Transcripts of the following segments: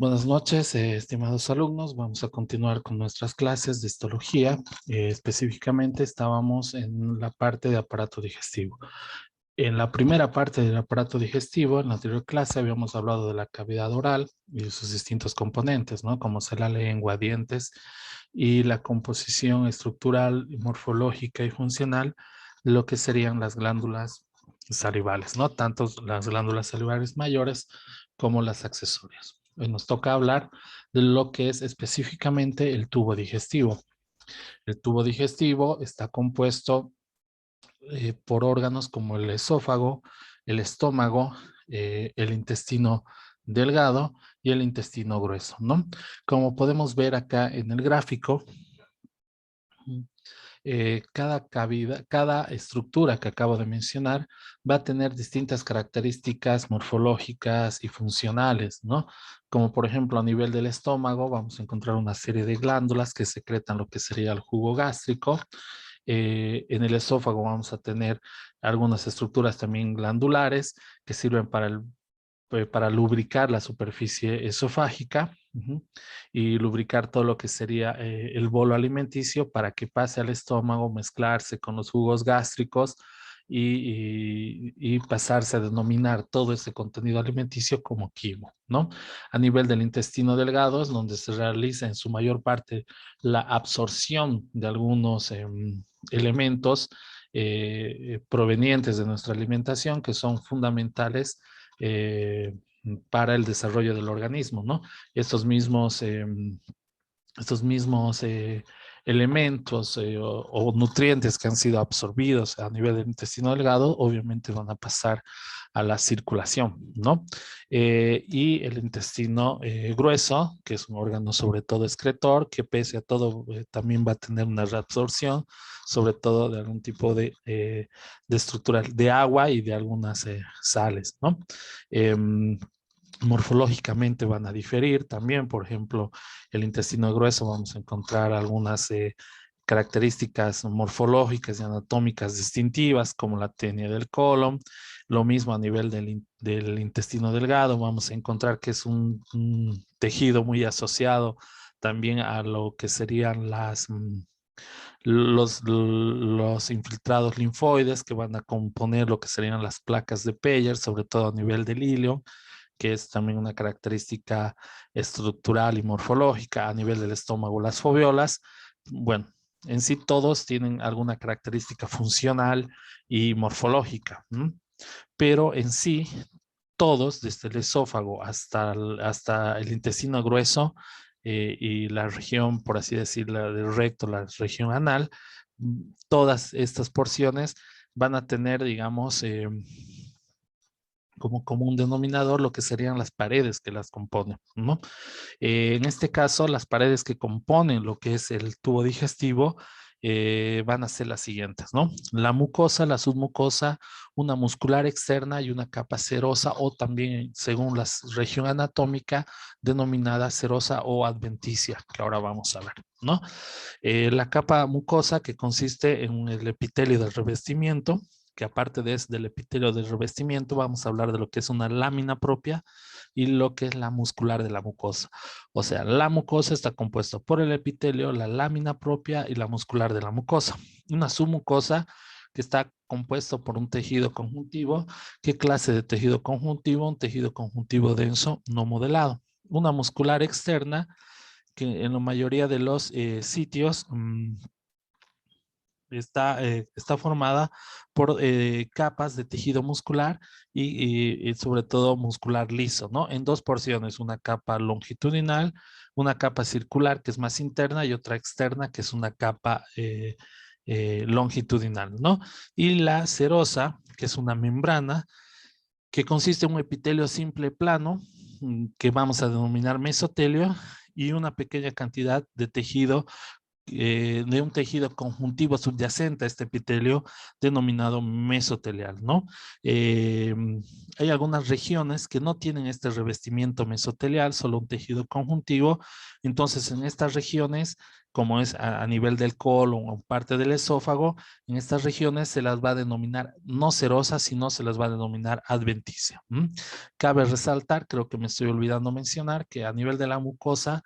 Buenas noches, estimados alumnos. Vamos a continuar con nuestras clases de histología. Específicamente estábamos en la parte de aparato digestivo. En la primera parte del aparato digestivo, en la anterior clase habíamos hablado de la cavidad oral y de sus distintos componentes, ¿no? Como ser la lengua, dientes y la composición estructural, morfológica y funcional, lo que serían las glándulas salivales, ¿no? Tanto las glándulas salivales mayores como las accesorias. Hoy nos toca hablar de lo que es específicamente el tubo digestivo. El tubo digestivo está compuesto por órganos como el esófago, el estómago, el intestino delgado y el intestino grueso, ¿no? Como podemos ver acá en el gráfico, cada cavidad, cada estructura que acabo de mencionar va a tener distintas características morfológicas y funcionales, ¿no? Como por ejemplo a nivel del estómago vamos a encontrar una serie de glándulas que secretan lo que sería el jugo gástrico. En el esófago vamos a tener algunas estructuras también glandulares que sirven para lubricar la superficie esofágica y lubricar todo lo que sería el bolo alimenticio para que pase al estómago, mezclarse con los jugos gástricos y pasarse a denominar todo ese contenido alimenticio como quimo, ¿no? A nivel del intestino delgado es donde se realiza en su mayor parte la absorción de algunos elementos provenientes de nuestra alimentación que son fundamentales eh, para el desarrollo del organismo, ¿no? Estos mismos, estos mismos elementos o nutrientes que han sido absorbidos a nivel del intestino delgado, obviamente van a pasar a la circulación, ¿no? Y el intestino grueso, que es un órgano sobre todo excretor, que pese a todo también va a tener una reabsorción, sobre todo de algún tipo de estructura de agua y de algunas sales, ¿no? Morfológicamente van a diferir también, por ejemplo, el intestino grueso vamos a encontrar algunas características morfológicas y anatómicas distintivas como la tenia del colon. Lo mismo a nivel del intestino delgado, vamos a encontrar que es un tejido muy asociado también a lo que serían los infiltrados linfoides que van a componer lo que serían las placas de Peyer, sobre todo a nivel del ilio, que es también una característica estructural y morfológica. A nivel del estómago, las foviolas. Bueno, en sí todos tienen alguna característica funcional y morfológica, ¿no? Pero en sí todos, desde el esófago hasta el intestino grueso y la región, por así decirlo, del recto, la región anal, todas estas porciones van a tener, digamos, como común denominador lo que serían las paredes que las componen, ¿no? En este caso, las paredes que componen lo que es el tubo digestivo van a ser las siguientes, ¿no? La mucosa, la submucosa, una muscular externa y una capa serosa o también, según la región anatómica, denominada serosa o adventicia, que ahora vamos a ver, ¿no? La capa mucosa que consiste en el epitelio del revestimiento, que aparte del epitelio del revestimiento, vamos a hablar de lo que es una lámina propia y lo que es la muscular de la mucosa. O sea, la mucosa está compuesta por el epitelio, la lámina propia y la muscular de la mucosa. Una submucosa que está compuesto por un tejido conjuntivo. ¿Qué clase de tejido conjuntivo? Un tejido conjuntivo denso no modelado. Una muscular externa que en la mayoría de los sitios está formada por capas de tejido muscular y sobre todo muscular liso, ¿no? En dos porciones, una capa longitudinal, una capa circular que es más interna y otra externa que es una capa longitudinal, ¿no? Y la serosa, que es una membrana que consiste en un epitelio simple plano, que vamos a denominar mesotelio, y una pequeña cantidad de tejido de un tejido conjuntivo subyacente a este epitelio denominado mesotelial, ¿no? Hay algunas regiones que no tienen este revestimiento mesotelial, solo un tejido conjuntivo. Entonces, en estas regiones, como es a nivel del colon o parte del esófago, en estas regiones se las va a denominar no serosa, sino se las va a denominar adventicia. Cabe resaltar, creo que me estoy olvidando mencionar, que a nivel de la mucosa,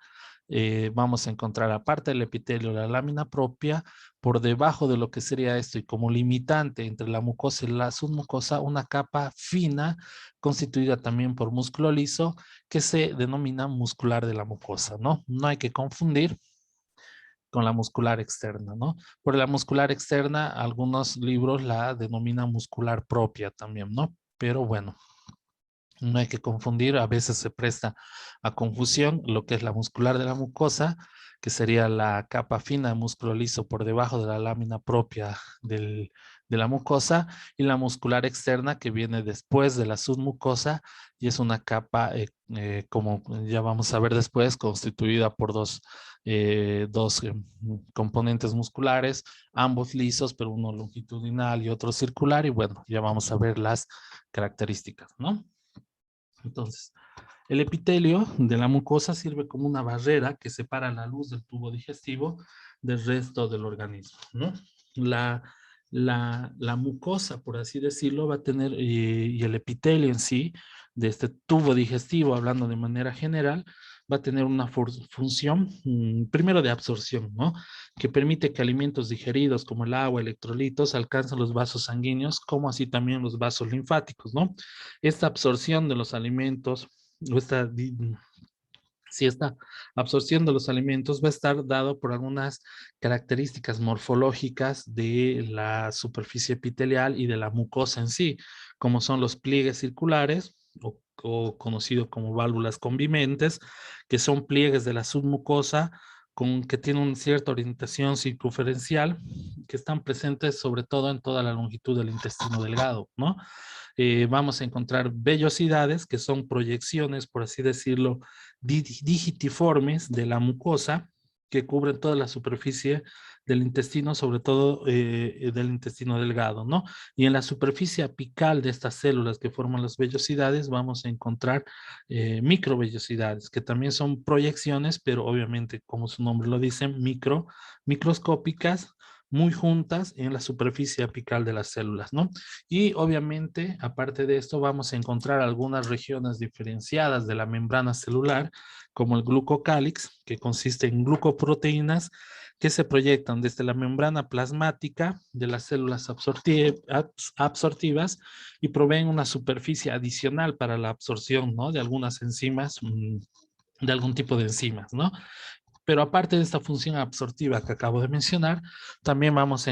vamos a encontrar aparte del epitelio la lámina propia, por debajo de lo que sería esto y como limitante entre la mucosa y la submucosa, una capa fina constituida también por músculo liso que se denomina muscular de la mucosa, ¿no? No hay que confundir con la muscular externa, ¿no? Por la muscular externa, algunos libros la denominan muscular propia también, ¿no? Pero bueno, no hay que confundir, a veces se presta a confusión lo que es la muscular de la mucosa, que sería la capa fina de músculo liso por debajo de la lámina propia de la mucosa, y la muscular externa que viene después de la submucosa y es una capa, como ya vamos a ver después, constituida por dos componentes musculares, ambos lisos, pero uno longitudinal y otro circular, y bueno, ya vamos a ver las características, ¿no? Entonces, el epitelio de la mucosa sirve como una barrera que separa la luz del tubo digestivo del resto del organismo, ¿no? La mucosa, por así decirlo, va a tener, y el epitelio en sí, de este tubo digestivo, hablando de manera general, va a tener una función, primero de absorción, ¿no? Que permite que alimentos digeridos como el agua, electrolitos, alcancen los vasos sanguíneos, como así también los vasos linfáticos, ¿no? Esta absorción de los alimentos, o si esta absorción de los alimentos va a estar dado por algunas características morfológicas de la superficie epitelial y de la mucosa en sí, como son los pliegues circulares o conocido como válvulas conviventes, que son pliegues de la submucosa que tienen una cierta orientación circunferencial, que están presentes sobre todo en toda la longitud del intestino delgado, ¿no? Vamos a encontrar vellosidades, que son proyecciones, por así decirlo, digitiformes de la mucosa, que cubren toda la superficie del intestino, sobre todo del intestino delgado, ¿no? Y en la superficie apical de estas células que forman las vellosidades, vamos a encontrar microvellosidades, que también son proyecciones, pero obviamente, como su nombre lo dice, microscópicas, muy juntas en la superficie apical de las células, ¿no? Y obviamente, aparte de esto, vamos a encontrar algunas regiones diferenciadas de la membrana celular, como el glucocálix, que consiste en glucoproteínas que se proyectan desde la membrana plasmática de las células absortivas y proveen una superficie adicional para la absorción, ¿no? De algunas enzimas, de algún tipo de enzimas, ¿no? Pero aparte de esta función absortiva que acabo de mencionar, también vamos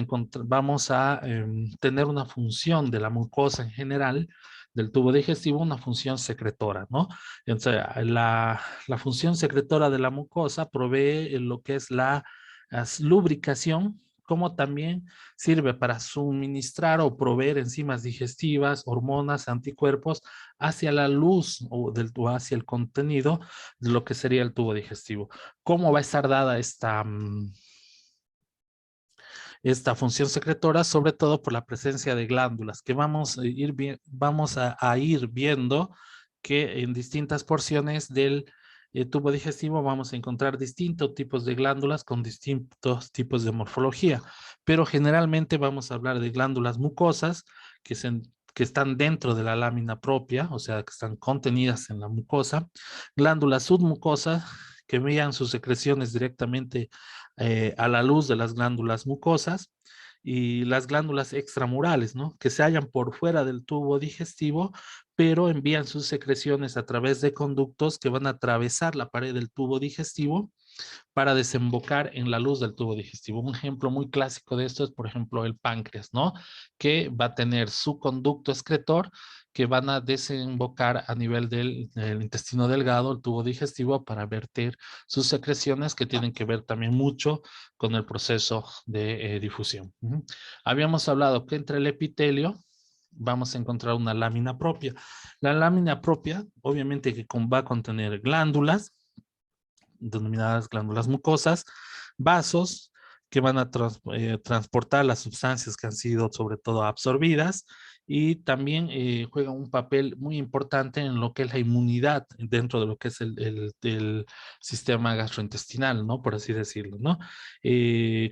a tener una función de la mucosa en general, del tubo digestivo, una función secretora, ¿no? Entonces, la función secretora de la mucosa provee lo que es la lubricación, como también sirve para suministrar o proveer enzimas digestivas, hormonas, anticuerpos hacia la luz o hacia el contenido de lo que sería el tubo digestivo. ¿Cómo va a estar dada esta función secretora? Sobre todo por la presencia de glándulas, que vamos a ir viendo que en distintas porciones del tubo digestivo vamos a encontrar distintos tipos de glándulas con distintos tipos de morfología, pero generalmente vamos a hablar de glándulas mucosas que están dentro de la lámina propia, o sea, que están contenidas en la mucosa, glándulas submucosas que envían sus secreciones directamente a la luz de las glándulas mucosas, y las glándulas extramurales, ¿no? Que se hallan por fuera del tubo digestivo, pero envían sus secreciones a través de conductos que van a atravesar la pared del tubo digestivo para desembocar en la luz del tubo digestivo. Un ejemplo muy clásico de esto es, por ejemplo, el páncreas, ¿no? Que va a tener su conducto excretor que van a desembocar a nivel del intestino delgado, el tubo digestivo, para verter sus secreciones que tienen que ver también mucho con el proceso de difusión. Habíamos hablado que entre el epitelio vamos a encontrar una lámina propia. La lámina propia, obviamente que va a contener glándulas, denominadas glándulas mucosas, vasos, que van a transportar las sustancias que han sido sobre todo absorbidas, y también juegan un papel muy importante en lo que es la inmunidad dentro de lo que es el sistema gastrointestinal, ¿no? Por así decirlo, ¿no?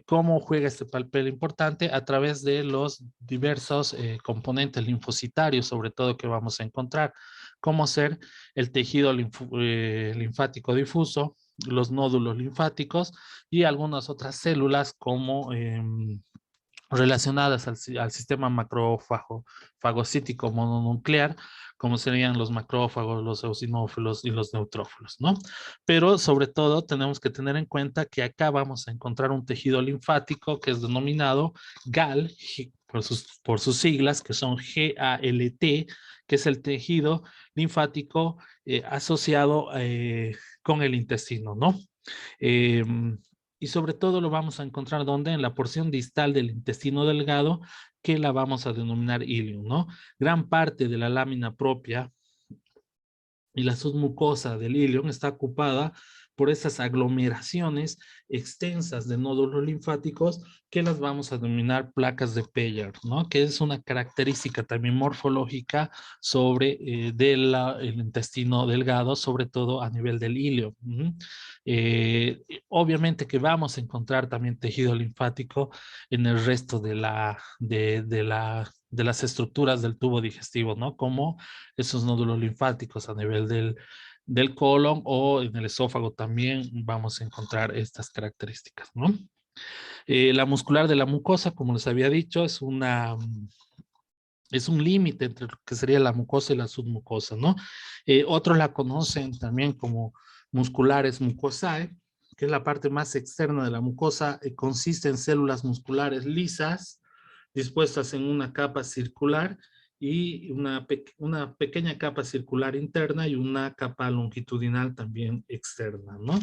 ¿Cómo juega este papel importante? A través de los diversos componentes linfocitarios, sobre todo, que vamos a encontrar, como ser el tejido linfático difuso, los nódulos linfáticos y algunas otras células como relacionadas al sistema macrofagocítico mononuclear, como serían los macrófagos, los eosinófilos y los neutrófilos, ¿no? Pero sobre todo tenemos que tener en cuenta que acá vamos a encontrar un tejido linfático que es denominado GAL, por sus siglas, que son GALT, que es el tejido linfático asociado con el intestino, ¿no? Eh, y sobre todo lo vamos a encontrar donde en la porción distal del intestino delgado, que la vamos a denominar ilium, ¿no? Gran parte de la lámina propia y la submucosa del ilium está ocupada por esas aglomeraciones extensas de nódulos linfáticos que las vamos a denominar placas de Peyer, ¿no? Que es una característica también morfológica sobre el intestino delgado, sobre todo a nivel del ilium. Obviamente que vamos a encontrar también tejido linfático en el resto de las estructuras del tubo digestivo, ¿no? Como esos nódulos linfáticos a nivel del colon, o en el esófago también vamos a encontrar estas características, ¿no? La muscular de la mucosa, como les había dicho, es un límite entre lo que sería la mucosa y la submucosa, ¿no? Otros la conocen también como musculares mucosae, que es la parte más externa de la mucosa, consiste en células musculares lisas, dispuestas en una capa circular y una pequeña capa circular interna y una capa longitudinal también externa, ¿no?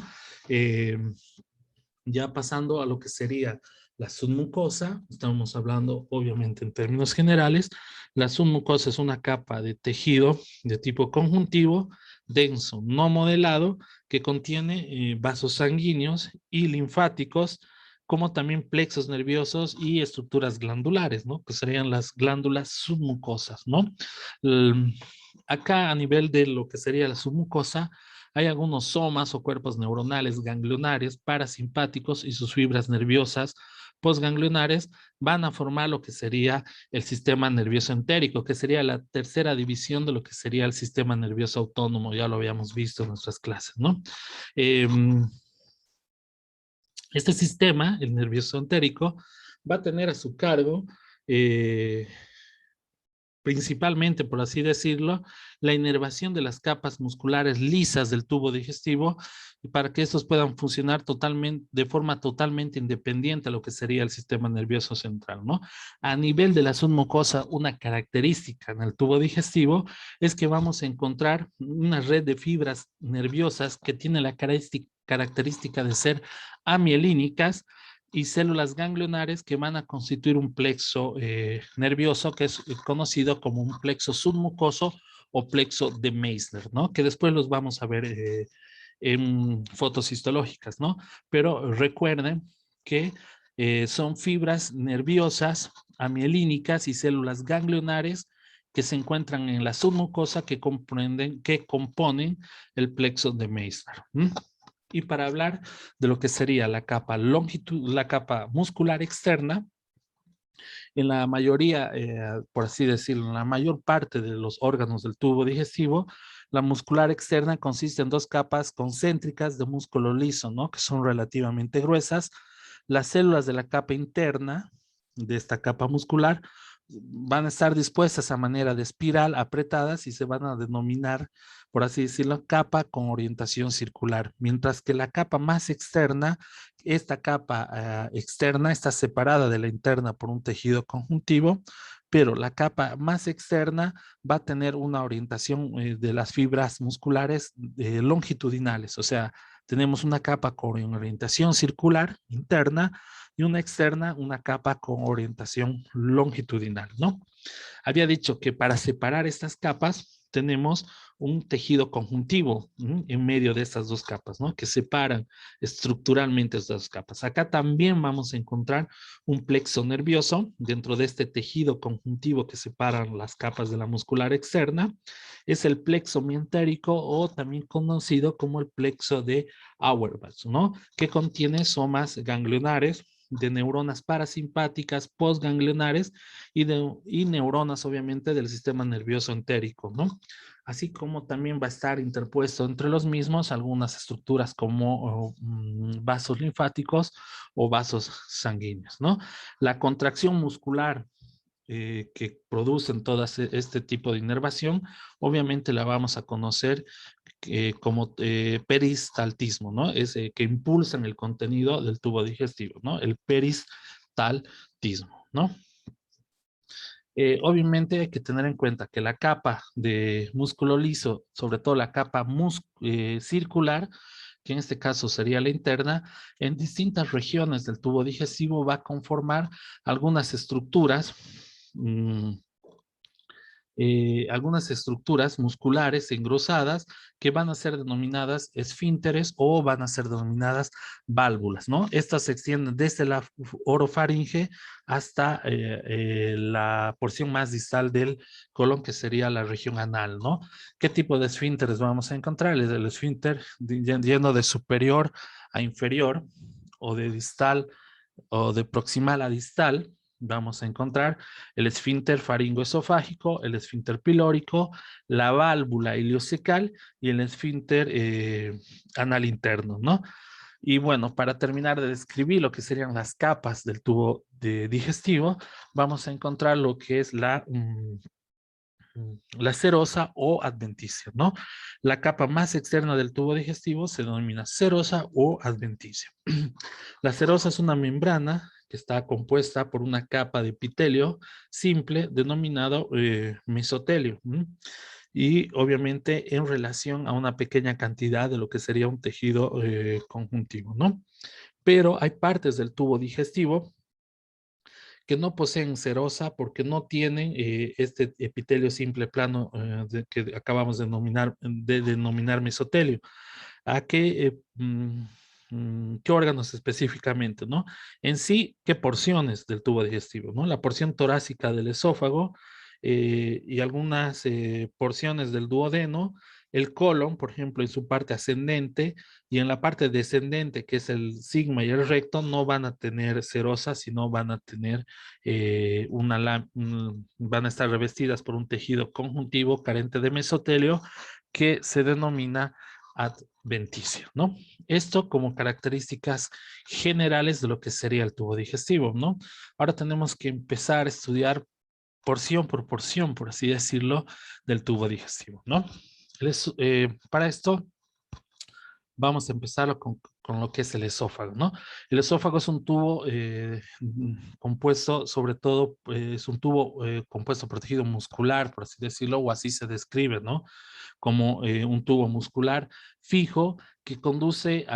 Ya pasando a lo que sería la submucosa, estamos hablando obviamente en términos generales. La submucosa es una capa de tejido de tipo conjuntivo, denso, no modelado, que contiene vasos sanguíneos y linfáticos, como también plexos nerviosos y estructuras glandulares, ¿no? Que serían las glándulas submucosas, ¿no? Acá a nivel de lo que sería la submucosa, hay algunos somas o cuerpos neuronales ganglionares, parasimpáticos, y sus fibras nerviosas postganglionares van a formar lo que sería el sistema nervioso entérico, que sería la tercera división de lo que sería el sistema nervioso autónomo. Ya lo habíamos visto en nuestras clases, ¿no? Este sistema, el nervioso entérico, va a tener a su cargo principalmente, por así decirlo, la inervación de las capas musculares lisas del tubo digestivo, para que estos puedan funcionar de forma totalmente independiente a lo que sería el sistema nervioso central, ¿no? A nivel de la submucosa, una característica en el tubo digestivo es que vamos a encontrar una red de fibras nerviosas que tiene la característica de ser amielínicas, y células ganglionares que van a constituir un plexo nervioso, que es conocido como un plexo submucoso o plexo de Meissner, ¿no? Que después los vamos a ver en fotos histológicas, ¿no? Pero recuerden que son fibras nerviosas amielínicas y células ganglionares que se encuentran en la submucosa, que componen el plexo de Meissner. Y para hablar de lo que sería la capa la capa muscular externa, en la mayoría, por así decirlo, en la mayor parte de los órganos del tubo digestivo, la muscular externa consiste en dos capas concéntricas de músculo liso, ¿no? Que son relativamente gruesas. Las células de la capa interna de esta capa muscular van a estar dispuestas a manera de espiral, apretadas, y se van a denominar, por así decirlo, capa con orientación circular. Mientras que la capa más externa, esta capa externa está separada de la interna por un tejido conjuntivo, pero la capa más externa va a tener una orientación de las fibras musculares longitudinales. O sea, tenemos una capa con orientación circular interna y una externa, una capa con orientación longitudinal, ¿no? Había dicho que para separar estas capas tenemos un tejido conjuntivo en medio de estas dos capas, ¿no? Que separan estructuralmente estas dos capas. Acá también vamos a encontrar un plexo nervioso dentro de este tejido conjuntivo que separan las capas de la muscular externa. Es el plexo mientérico o también conocido como el plexo de Auerbach, ¿no? Que contiene somas ganglionares de neuronas parasimpáticas, postganglionares y neuronas obviamente del sistema nervioso entérico, ¿no? Así como también va a estar interpuesto entre los mismos algunas estructuras como vasos linfáticos o vasos sanguíneos, ¿no? La contracción muscular que producen todo este tipo de inervación, obviamente la vamos a conocer como peristaltismo, ¿no? Es que impulsan el contenido del tubo digestivo, ¿no? El peristaltismo, ¿no? Obviamente hay que tener en cuenta que la capa de músculo liso, sobre todo la capa circular, que en este caso sería la interna, en distintas regiones del tubo digestivo va a conformar algunas estructuras algunas estructuras musculares engrosadas que van a ser denominadas esfínteres o van a ser denominadas válvulas, ¿no? Estas se extienden desde la orofaringe hasta la porción más distal del colon, que sería la región anal, ¿no? ¿Qué tipo de esfínteres vamos a encontrar? El esfínter yendo de superior a inferior o de distal o de proximal a distal, vamos a encontrar el esfínter faringoesofágico, el esfínter pilórico, la válvula iliocecal y el esfínter anal interno, ¿no? Y bueno, para terminar de describir lo que serían las capas del tubo digestivo, vamos a encontrar lo que es la serosa o adventicia, ¿no? La capa más externa del tubo digestivo se denomina serosa o adventicia. La serosa es una membrana que está compuesta por una capa de epitelio simple denominado mesotelio. Y obviamente en relación a una pequeña cantidad de lo que sería un tejido conjuntivo, ¿no? Pero hay partes del tubo digestivo que no poseen serosa porque no tienen este epitelio simple plano que acabamos de denominar mesotelio. ¿A qué órganos específicamente, no? En sí, ¿qué porciones del tubo digestivo, no? La porción torácica del esófago y algunas porciones del duodeno, el colon, por ejemplo, en su parte ascendente y en la parte descendente, que es el sigma y el recto, no van a tener serosa, sino van a tener van a estar revestidas por un tejido conjuntivo carente de mesotelio que se denomina adventicio, ¿no? Esto como características generales de lo que sería el tubo digestivo, ¿no? Ahora tenemos que empezar a estudiar porción por porción, por así decirlo, del tubo digestivo, ¿no? Para esto vamos a empezar con lo que es el esófago, ¿no? El esófago es un tubo compuesto, sobre todo, es un tubo compuesto por tejido muscular, por así decirlo, o así se describe, ¿no? Como un tubo muscular fijo que conduce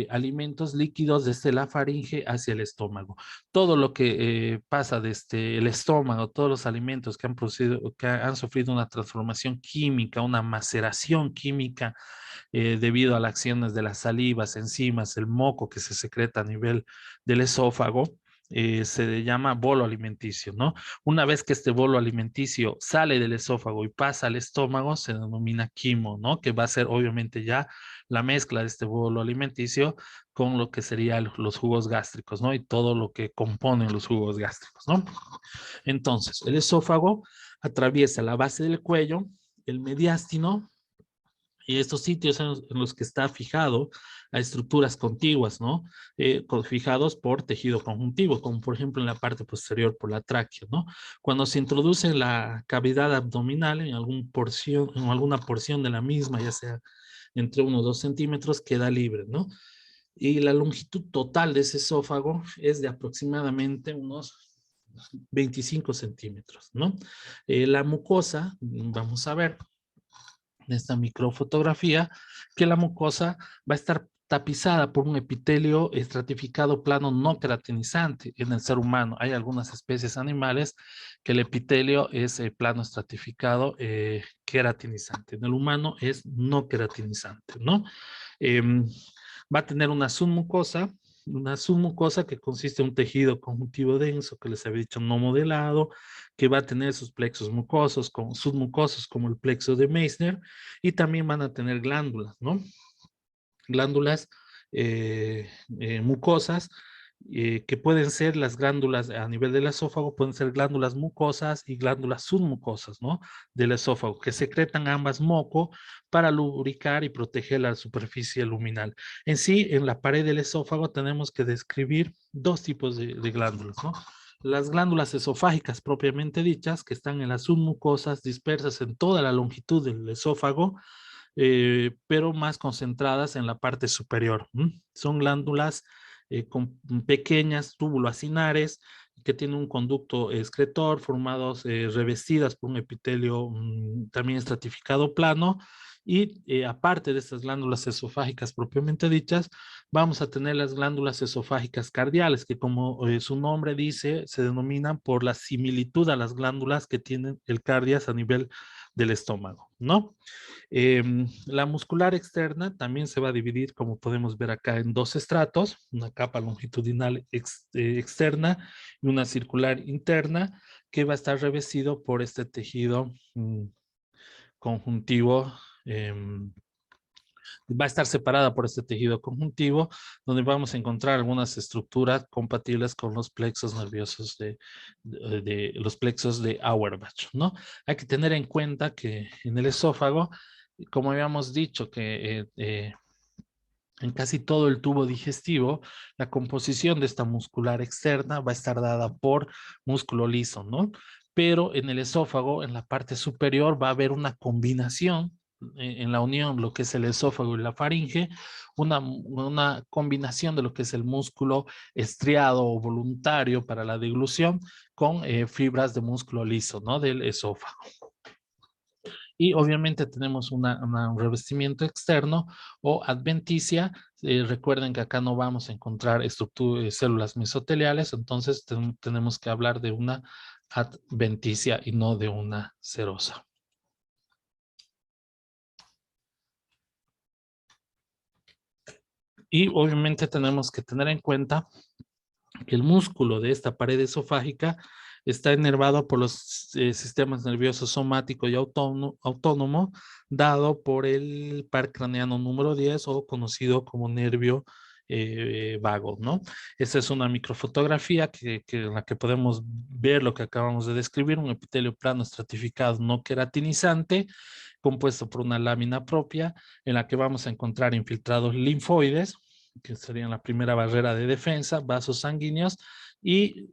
alimentos líquidos desde la faringe hacia el estómago. Todo lo que pasa desde el estómago, todos los alimentos que han sufrido una transformación química, una maceración química, debido a las acciones de las salivas, enzimas, el moco que se secreta a nivel del esófago, se llama bolo alimenticio, ¿no? Una vez que este bolo alimenticio sale del esófago y pasa al estómago, se denomina quimo, ¿no? Que va a ser obviamente ya la mezcla de este bolo alimenticio con lo que serían los jugos gástricos, ¿no? Y todo lo que componen los jugos gástricos, ¿no? Entonces, el esófago atraviesa la base del cuello, el mediastino, y estos sitios en los que está fijado a estructuras contiguas, ¿no? Fijados por tejido conjuntivo, como por ejemplo en la parte posterior por la tráquea, ¿no? Cuando se introduce en la cavidad abdominal, en alguna porción de la misma, ya sea entre 1 o 2 centímetros, queda libre, ¿no? Y la longitud total de ese esófago es de aproximadamente unos 25 centímetros, ¿no? La mucosa, vamos a ver, en esta microfotografía, que la mucosa va a estar tapizada por un epitelio estratificado plano no queratinizante en el ser humano. Hay algunas especies animales que el epitelio es plano estratificado queratinizante. En el humano es no queratinizante, ¿no? Em, Va a tener una submucosa que consiste en un tejido conjuntivo denso que les había dicho no modelado, que va a tener sus plexos mucosos, submucosos como el plexo de Meissner, y también van a tener glándulas, ¿no? Glándulas mucosas, que pueden ser las glándulas a nivel del esófago, pueden ser glándulas mucosas y glándulas submucosas, ¿no? Del esófago, que secretan ambas moco para lubricar y proteger la superficie luminal. En sí, en la pared del esófago tenemos que describir dos tipos de glándulas, ¿no? Las glándulas esofágicas propiamente dichas, que están en las submucosas dispersas en toda la longitud del esófago, pero más concentradas en la parte superior. Son glándulas con pequeñas túbulo-acinares que tienen un conducto excretor formados, revestidas por un epitelio también estratificado plano, y aparte de estas glándulas esofágicas propiamente dichas, vamos a tener las glándulas esofágicas cardiales, que como su nombre dice, se denominan por la similitud a las glándulas que tienen el cardias a nivel del estómago, ¿no? La muscular externa también se va a dividir, como podemos ver acá, en dos estratos, una capa longitudinal externa y una circular interna, que va a estar revestido por este tejido conjuntivo. Va a estar separada por este tejido conjuntivo, donde vamos a encontrar algunas estructuras compatibles con los plexos nerviosos de los plexos de Auerbach, ¿no? Hay que tener en cuenta que en el esófago, como habíamos dicho, que en casi todo el tubo digestivo, la composición de esta muscular externa va a estar dada por músculo liso, ¿no? Pero en el esófago, en la parte superior, va a haber una combinación en la unión, lo que es el esófago y la faringe, una combinación de lo que es el músculo estriado o voluntario para la deglución con fibras de músculo liso, ¿no? Del esófago. Y obviamente tenemos un revestimiento externo o adventicia. Recuerden que acá no vamos a encontrar células mesoteliales, entonces tenemos que hablar de una adventicia y no de una serosa. Y obviamente tenemos que tener en cuenta que el músculo de esta pared esofágica está inervado por los sistemas nerviosos somático y autónomo, dado por el par craneano número 10 o conocido como nervio vago, ¿no? Esta es una microfotografía en la que podemos ver lo que acabamos de describir, un epitelio plano estratificado no queratinizante, compuesto por una lámina propia, en la que vamos a encontrar infiltrados linfoides, que serían la primera barrera de defensa, vasos sanguíneos y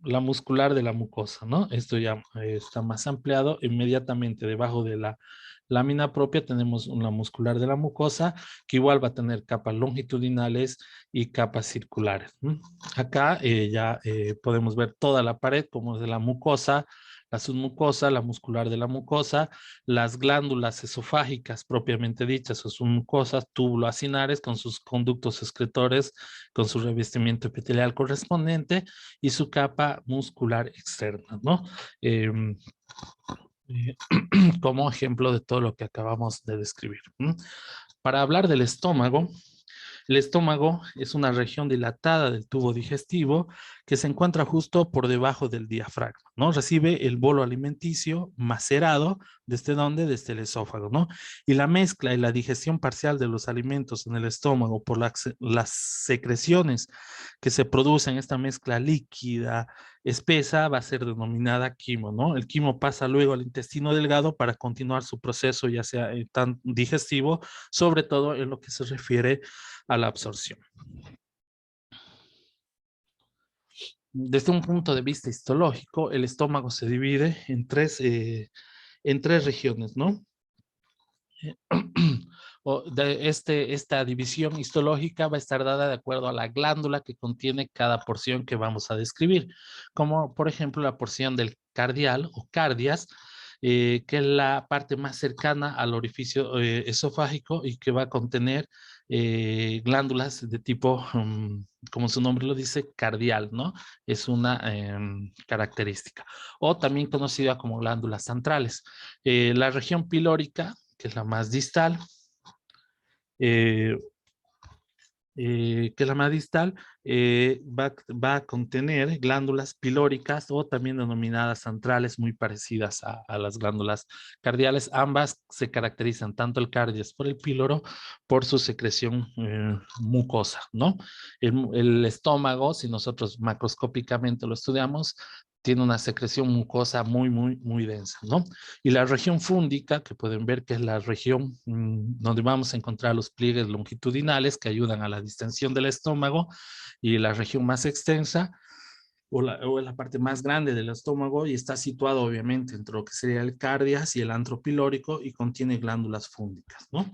la muscular de la mucosa, ¿no? Esto ya está más ampliado. Inmediatamente debajo de la lámina propia tenemos una muscular de la mucosa, que igual va a tener capas longitudinales y capas circulares. Acá ya podemos ver toda la pared como es de la mucosa, la submucosa, la muscular de la mucosa, las glándulas esofágicas propiamente dichas o submucosas, túbulo-acinares con sus conductos excretores, con su revestimiento epitelial correspondiente y su capa muscular externa, ¿no? Como ejemplo de todo lo que acabamos de describir. Para hablar del estómago, el estómago es una región dilatada del tubo digestivo que se encuentra justo por debajo del diafragma, ¿no? Recibe el bolo alimenticio macerado, ¿desde dónde? Desde el esófago, ¿no? Y la mezcla y la digestión parcial de los alimentos en el estómago por las secreciones que se producen en esta mezcla líquida, espesa, va a ser denominada quimo, ¿no? El quimo pasa luego al intestino delgado para continuar su proceso, ya sea tan digestivo, sobre todo en lo que se refiere a la absorción. Desde un punto de vista histológico, el estómago se divide en tres regiones, ¿no? Esta división histológica va a estar dada de acuerdo a la glándula que contiene cada porción que vamos a describir, como por ejemplo la porción del cardial o cardias, que es la parte más cercana al orificio esofágico y que va a contener glándulas de tipo, como su nombre lo dice, cardial, ¿no? Es una característica. O también conocida como glándulas centrales. La región pilórica, que es la más distal, eh, que la más distal va a contener glándulas pilóricas o también denominadas centrales, muy parecidas a las glándulas cardiales. Ambas se caracterizan, tanto el cardias por el píloro, por su secreción mucosa, ¿no? El estómago, si nosotros macroscópicamente lo estudiamos, tiene una secreción mucosa muy densa, ¿no? Y la región fúndica, que pueden ver que es la región donde vamos a encontrar los pliegues longitudinales que ayudan a la distensión del estómago, y la región más extensa, o la parte más grande del estómago, y está situado obviamente entre lo que sería el cardias y el antro pilórico, y contiene glándulas fúndicas, ¿no?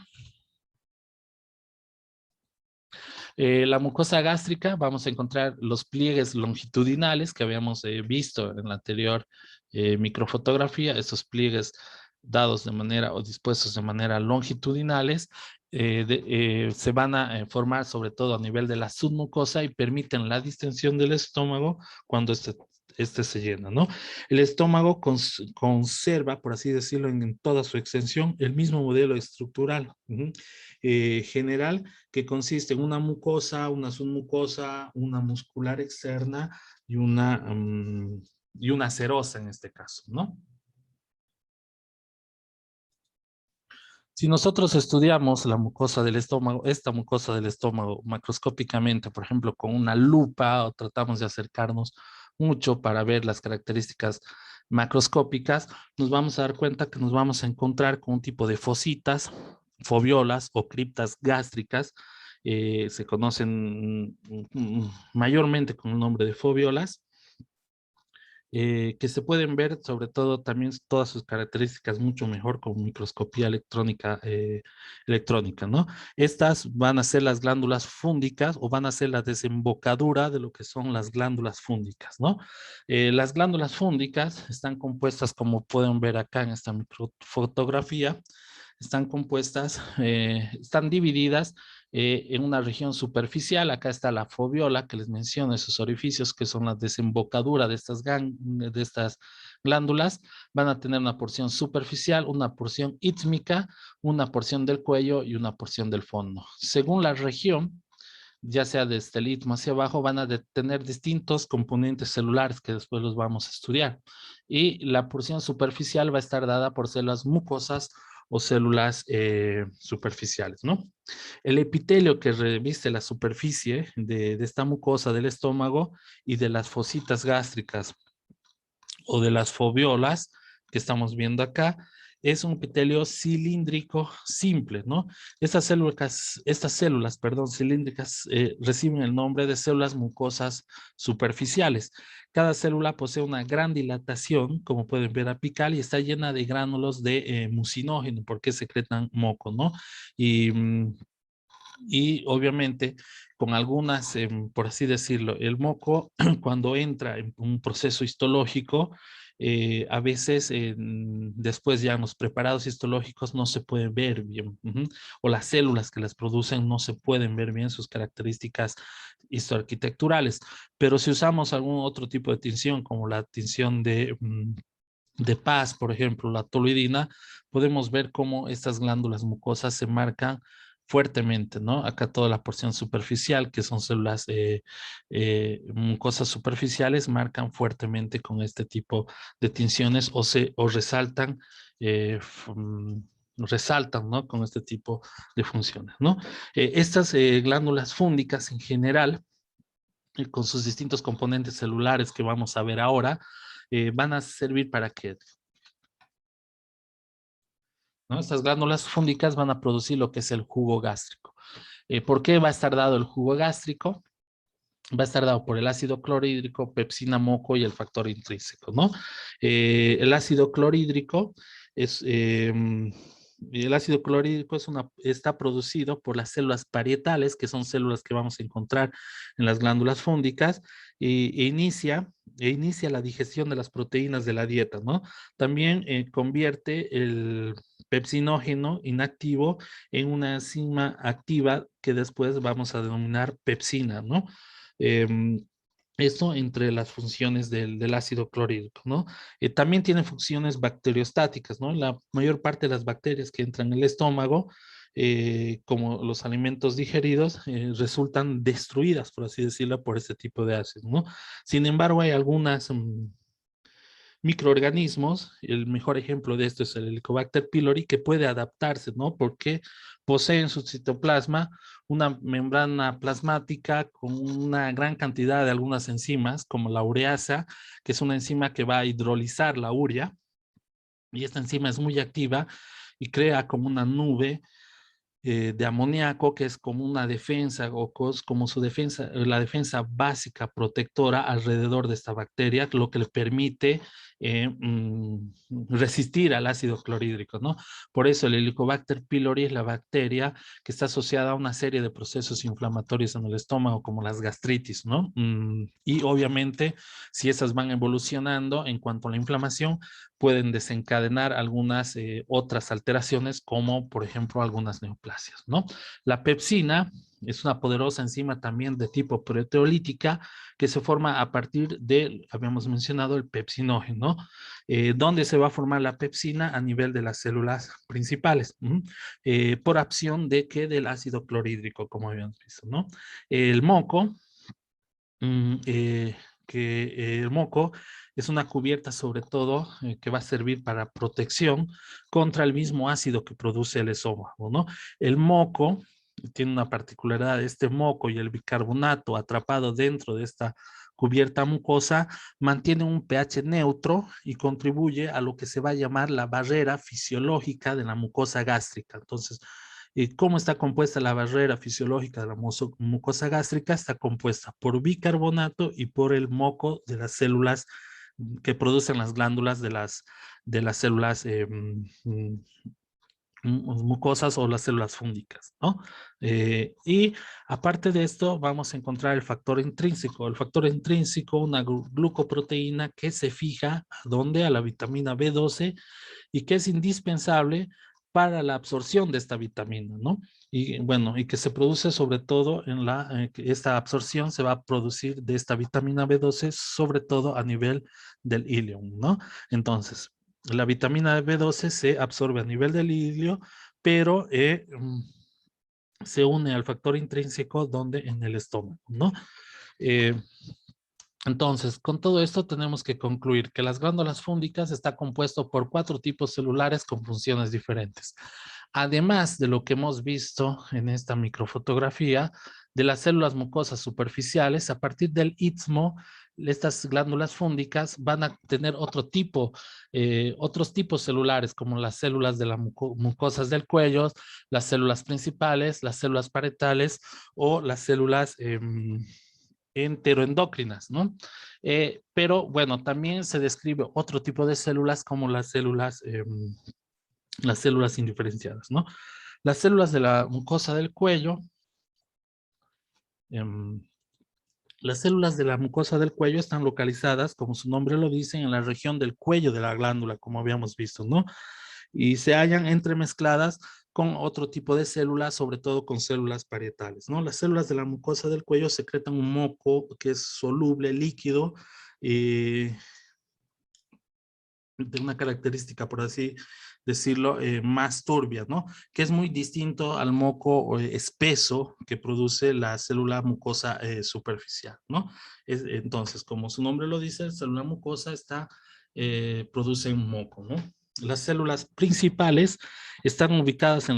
La mucosa gástrica, vamos a encontrar los pliegues longitudinales que habíamos visto en la anterior microfotografía, estos pliegues dados de manera o dispuestos de manera longitudinales, se van a formar sobre todo a nivel de la submucosa y permiten la distensión del estómago cuando este se llena, ¿no? El estómago conserva, por así decirlo, en toda su extensión, el mismo modelo estructural general, que consiste en una mucosa, una submucosa, una muscular externa y una serosa en este caso, ¿no? Si nosotros estudiamos la mucosa del estómago, esta mucosa del estómago macroscópicamente, por ejemplo, con una lupa, o tratamos de acercarnos mucho para ver las características macroscópicas, nos vamos a dar cuenta que nos vamos a encontrar con un tipo de fositas, foviolas o criptas gástricas, se conocen mayormente con el nombre de foviolas, que se pueden ver sobre todo también todas sus características mucho mejor con microscopía electrónica, ¿no? Estas van a ser las glándulas fúndicas o van a ser la desembocadura de lo que son las glándulas fúndicas, ¿no? Las glándulas fúndicas están compuestas, como pueden ver acá en esta microfotografía, están compuestas, están divididas en una región superficial. Acá está la foviola, que les menciono, esos orificios que son la desembocadura de estas glándulas. Van a tener una porción superficial, una porción ítmica, una porción del cuello y una porción del fondo. Según la región, ya sea desde el istmo hacia abajo, van a tener distintos componentes celulares que después los vamos a estudiar. Y la porción superficial va a estar dada por células mucosas o células superficiales, ¿no? El epitelio que reviste la superficie de esta mucosa del estómago y de las fositas gástricas o de las foviolas que estamos viendo acá, es un epitelio cilíndrico simple, ¿no? Estas células, perdón, cilíndricas reciben el nombre de células mucosas superficiales. Cada célula posee una gran dilatación, como pueden ver apical, y está llena de gránulos de mucinógeno, porque secretan moco, ¿no? Y y obviamente con algunas, por así decirlo, el moco cuando entra en un proceso histológico, a veces después ya en los preparados histológicos no se puede ver bien, o las células que las producen no se pueden ver bien sus características histoarquitecturales, pero si usamos algún otro tipo de tinción como la tinción de Paz, por ejemplo, la toluidina, podemos ver cómo estas glándulas mucosas se marcan fuertemente, ¿no? Acá toda la porción superficial, que son células mucosas superficiales, marcan fuertemente con este tipo de tinciones o resaltan, resaltan, ¿no? Con este tipo de funciones, ¿no? Estas glándulas fúndicas en general, con sus distintos componentes celulares que vamos a ver ahora, van a servir para que, ¿no? Estas glándulas fúndicas van a producir lo que es el jugo gástrico. ¿Por qué va a estar dado el jugo gástrico? Va a estar dado por el ácido clorhídrico, pepsina, moco y el factor intrínseco, ¿no? El ácido clorhídrico es, el ácido clorhídrico está producido por las células parietales, que son células que vamos a encontrar en las glándulas fúngicas, e inicia la digestión de las proteínas de la dieta, ¿no? También convierte el pepsinógeno inactivo en una enzima activa que después vamos a denominar pepsina, ¿no? Em, Esto entre las funciones del ácido clorhídrico, ¿no? También tiene funciones bacteriostáticas, ¿no? La mayor parte de las bacterias que entran en el estómago, como los alimentos digeridos, resultan destruidas, por así decirlo, por este tipo de ácidos, ¿no? Sin embargo, hay algunas microorganismos, el mejor ejemplo de esto es el Helicobacter pylori, que puede adaptarse, ¿no? Porque posee en su citoplasma una membrana plasmática con una gran cantidad de algunas enzimas, como la ureasa, que es una enzima que va a hidrolizar la urea, y esta enzima es muy activa y crea como una nube de amoníaco, que es como una defensa o como su defensa, la defensa básica protectora alrededor de esta bacteria, lo que le permite resistir al ácido clorhídrico, ¿no? Por eso el Helicobacter pylori es la bacteria que está asociada a una serie de procesos inflamatorios en el estómago, como las gastritis, ¿no? Y obviamente, si esas van evolucionando en cuanto a la inflamación, pueden desencadenar algunas otras alteraciones, como por ejemplo algunas neoplasias, ¿no? La pepsina es una poderosa enzima también de tipo proteolítica que se forma a partir de, habíamos mencionado, el pepsinógeno, donde se va a formar la pepsina a nivel de las células principales, por acción de que del ácido clorhídrico, como habíamos visto, ¿no? El moco, mm, eh, el moco es una cubierta sobre todo que va a servir para protección contra el mismo ácido que produce el esófago, ¿no? El moco tiene una particularidad, este moco y el bicarbonato atrapado dentro de esta cubierta mucosa mantiene un pH neutro y contribuye a lo que se va a llamar la barrera fisiológica de la mucosa gástrica. Entonces, ¿cómo está compuesta la barrera fisiológica de la mucosa gástrica? Está compuesta por bicarbonato y por el moco de las células que producen las glándulas de las células mucosas o las células fúngicas, ¿no? Y aparte de esto, vamos a encontrar el factor intrínseco. El factor intrínseco, una glucoproteína que se fija ¿a dónde? A la vitamina B12 y que es indispensable para la absorción de esta vitamina, ¿no? Y bueno, y que se produce sobre todo esta absorción se va a producir de esta vitamina B12, sobre todo a nivel del ilium, ¿no? Entonces, la vitamina B12 se absorbe a nivel del ilio, pero se une al factor intrínseco donde en el estómago, ¿no? Eh, entonces, con todo esto tenemos que concluir que las glándulas fúngicas está compuesto por 4 tipos celulares con funciones diferentes. Además de lo que hemos visto en esta microfotografía de las células mucosas superficiales, a partir del istmo, estas glándulas fúngicas van a tener otros tipos celulares, como las células de las mucosas del cuello, las células principales, las células parietales o las células enteroendocrinas, ¿no? Pero bueno, también se describe otro tipo de células como las células indiferenciadas, ¿no? Las células de la mucosa del cuello, eh, las células de la mucosa del cuello están localizadas, como su nombre lo dice, en la región del cuello de la glándula, como habíamos visto, ¿no? Y se hallan entremezcladas con otro tipo de células, sobre todo con células parietales, ¿no? Las células de la mucosa del cuello secretan un moco que es soluble, líquido, eh, de una característica, por así decirlo, más turbia, ¿no? Que es muy distinto al moco espeso que produce la célula mucosa superficial, ¿no? Entonces, como su nombre lo dice, la célula mucosa produce un moco, ¿no? Las células principales están ubicadas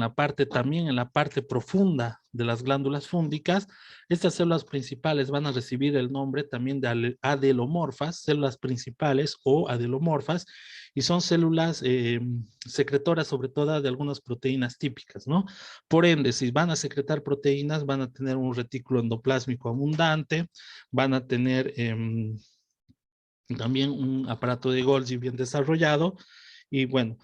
también en la parte profunda de las glándulas fúngicas. Estas células principales van a recibir el nombre también de adelomorfas, células principales o adelomorfas, y son células secretoras sobre todo de algunas proteínas típicas, ¿no? Por ende, si van a secretar proteínas, van a tener un retículo endoplásmico abundante, van a tener también un aparato de Golgi bien desarrollado, y bueno,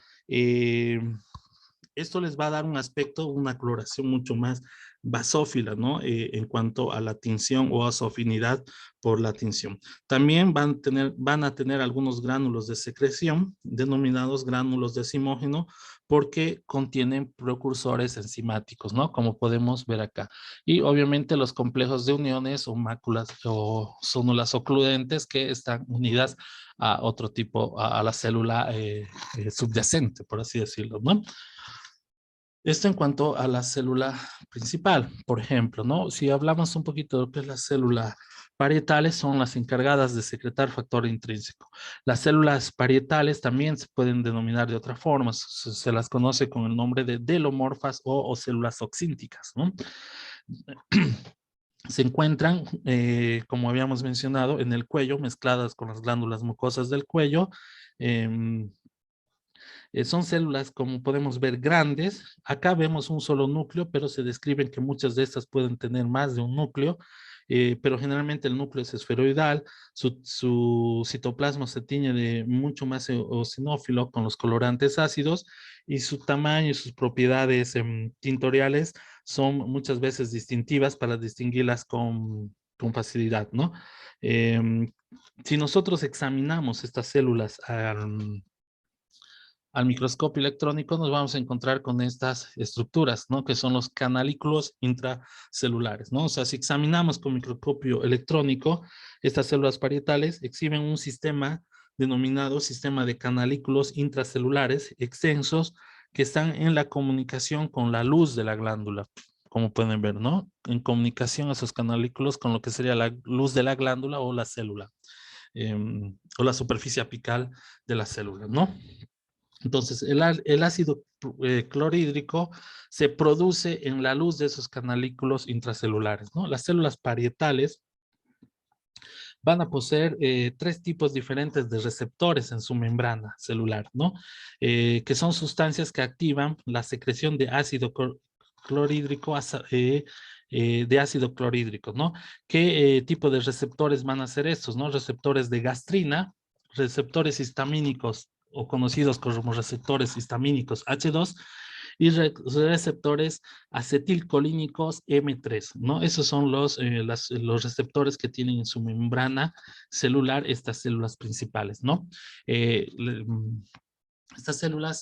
Esto les va a dar un aspecto, una coloración mucho más basófila, ¿no? En cuanto a la tinción o a su afinidad por la tinción. También van a tener algunos gránulos de secreción, denominados gránulos de zimógeno, porque contienen precursores enzimáticos, ¿no? Como podemos ver acá. Y obviamente los complejos de uniones o máculas o zónulas ocludentes que están unidas a otro tipo, a la célula subyacente, por así decirlo, ¿no? Esto en cuanto a la célula principal, por ejemplo, ¿no? Si hablamos un poquito de lo que es la célula parietales, son las encargadas de secretar factor intrínseco. Las células parietales también se pueden denominar de otra forma, se las conoce con el nombre de delomorfas o células oxínticas, ¿no? Se encuentran, como habíamos mencionado, en el cuello, mezcladas con las glándulas mucosas del cuello. Eh, son células, como podemos ver, grandes. Acá vemos un solo núcleo, pero se describen que muchas de estas pueden tener más de un núcleo, pero generalmente el núcleo es esferoidal, su citoplasma se tiñe de mucho más eosinófilo con los colorantes ácidos y su tamaño y sus propiedades tintoriales son muchas veces distintivas para distinguirlas con facilidad, ¿no? Si nosotros examinamos estas células al microscopio electrónico nos vamos a encontrar con estas estructuras, ¿no? Que son los canalículos intracelulares, ¿no? O sea, si examinamos con microscopio electrónico, estas células parietales exhiben un sistema denominado sistema de canalículos intracelulares extensos que están en la comunicación con la luz de la glándula, como pueden ver, ¿no? En comunicación a esos canalículos con lo que sería la luz de la glándula o la célula, o la superficie apical de la célula, ¿no? Entonces, el ácido clorhídrico se produce en la luz de esos canalículos intracelulares, ¿no? Las células parietales van a poseer tres tipos diferentes de receptores en su membrana celular, ¿no? Que son sustancias que activan la secreción de ácido clorhídrico, de ácido clorhídrico, ¿no? ¿Qué tipo de receptores van a ser estos, no? Receptores de gastrina, receptores histamínicos o conocidos como receptores histamínicos H2 y receptores acetilcolínicos M3, ¿no? Esos son los receptores que tienen en su membrana celular estas células principales, ¿no? Eh, estas células,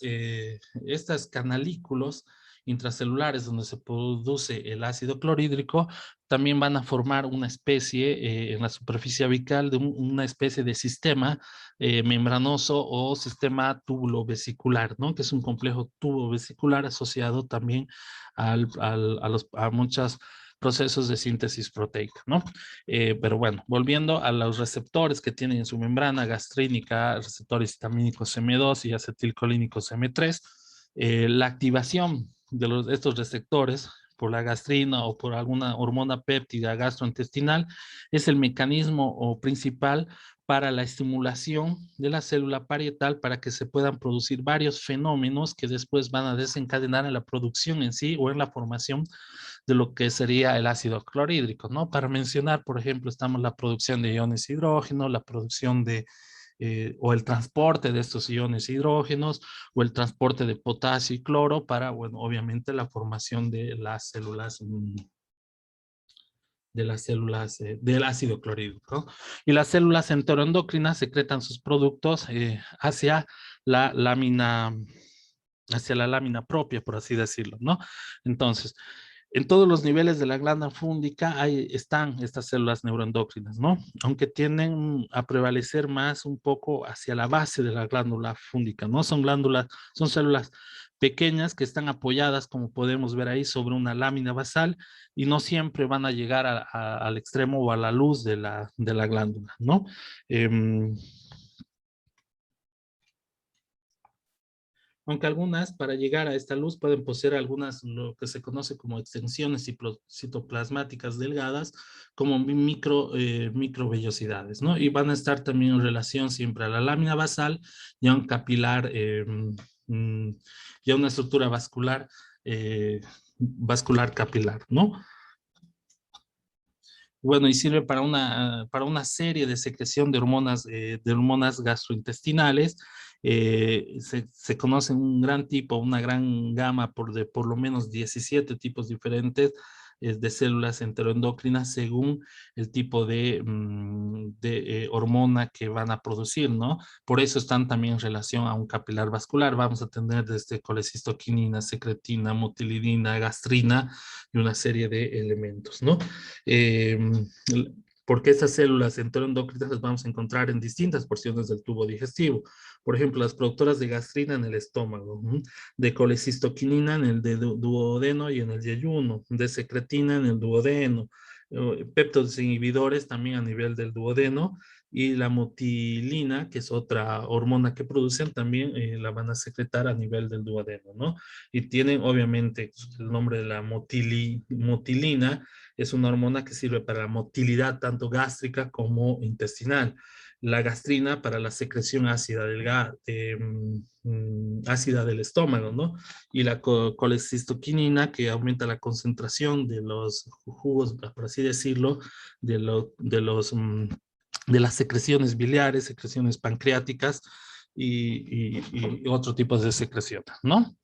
estas canalículos intracelulares donde se produce el ácido clorhídrico, también van a formar una especie en la superficie apical de una especie de sistema membranoso o sistema túbulo-vesicular, ¿no? Que es un complejo tubo-vesicular asociado también a muchos procesos de síntesis proteica, ¿no? Pero bueno, volviendo a los receptores que tienen en su membrana gastrínica, receptores histamínicos M2 y acetilcolínicos M3, la activación de estos receptores por la gastrina o por alguna hormona péptida gastrointestinal es el mecanismo o principal para la estimulación de la célula parietal para que se puedan producir varios fenómenos que después van a desencadenar en la producción en sí o en la formación de lo que sería el ácido clorhídrico, ¿no? Para mencionar, por ejemplo, estamos la producción de iones hidrógeno, la producción o el transporte de estos iones hidrógenos, o el transporte de potasio y cloro para, bueno, obviamente la formación de las células del ácido clorhídrico, ¿no? Y las células enteroendocrinas secretan sus productos la lámina, hacia la lámina propia, por así decirlo, ¿no? Entonces, en todos los niveles de la glándula fúngica están estas células neuroendocrinas, ¿no? Aunque tienden a prevalecer más un poco hacia la base de la glándula fúngica, ¿no? Son células pequeñas que están apoyadas, como podemos ver ahí, sobre una lámina basal y no siempre van a llegar al extremo o a la luz de la glándula, ¿no? Aunque algunas, para llegar a esta luz, pueden poseer algunas, lo que se conoce como extensiones citoplasmáticas delgadas, como microvellosidades, ¿no? Y van a estar también en relación siempre a la lámina basal y a un capilar, y a una estructura vascular capilar, ¿no? Bueno, y sirve para una serie de secreción de hormonas gastrointestinales Se conocen un gran tipo, una gran gama de por lo menos 17 tipos diferentes de células enteroendocrinas según el tipo de hormona que van a producir, ¿no? Por eso están también en relación a un capilar vascular. Vamos a tener desde colecistoquinina, secretina, mutilidina, gastrina y una serie de elementos, ¿no? Eh, porque estas células enteroendocrinas las vamos a encontrar en distintas porciones del tubo digestivo. Por ejemplo, las productoras de gastrina en el estómago, de colecistoquinina en el duodeno y en el yeyuno, de secretina en el duodeno, péptidos inhibidores también a nivel del duodeno, y la mutilina, que es otra hormona que producen, también la van a secretar a nivel del duodeno, ¿no? Y tienen obviamente el nombre de la mutilina, es una hormona que sirve para la motilidad tanto gástrica como intestinal. La gastrina para la secreción ácida ácida del estómago, ¿no? Y la colecistoquinina que aumenta la concentración de los jugos, por así decirlo, de las secreciones biliares, secreciones pancreáticas y otro tipo de secreciones, ¿no?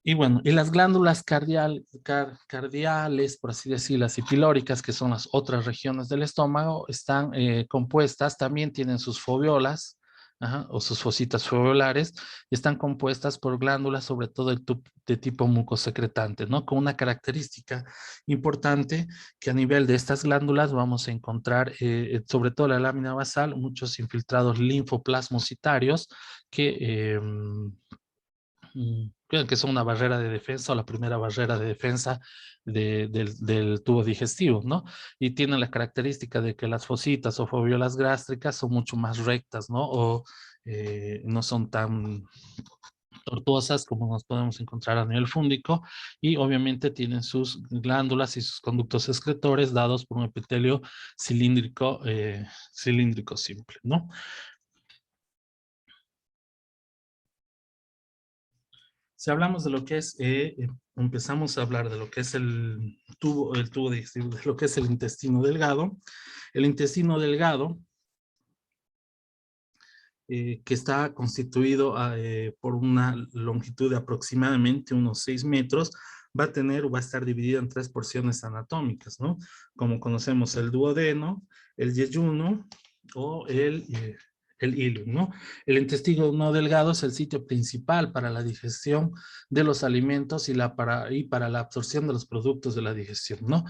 Y bueno, y las glándulas cardiales, por así decirlo, las y pilóricas, que son las otras regiones del estómago, están compuestas, también tienen sus foviolas, o sus fositas foveolares, y están compuestas por glándulas, sobre todo de tipo mucosecretante, ¿no? Con una característica importante que a nivel de estas glándulas vamos a encontrar, sobre todo la lámina basal, muchos infiltrados linfoplasmocitarios que creo que son una barrera de defensa o la primera barrera de defensa del tubo digestivo, ¿no? Y tienen la característica de que las fositas o foviolas gástricas son mucho más rectas, ¿no? O no son tan tortuosas como nos podemos encontrar a nivel fúndico y obviamente tienen sus glándulas y sus conductos excretores dados por un epitelio cilíndrico simple, ¿no? Si hablamos de lo que es, empezamos a hablar de lo que es el tubo digestivo, de lo que es el intestino delgado. El intestino delgado, que está constituido por una longitud de aproximadamente unos 6 metros, va a tener o va a estar dividido en 3 porciones anatómicas, ¿no? Como conocemos el duodeno, el yeyuno o el ileum, ¿no? El intestino no delgado es el sitio principal para la digestión de los alimentos y para la absorción de los productos de la digestión, ¿no?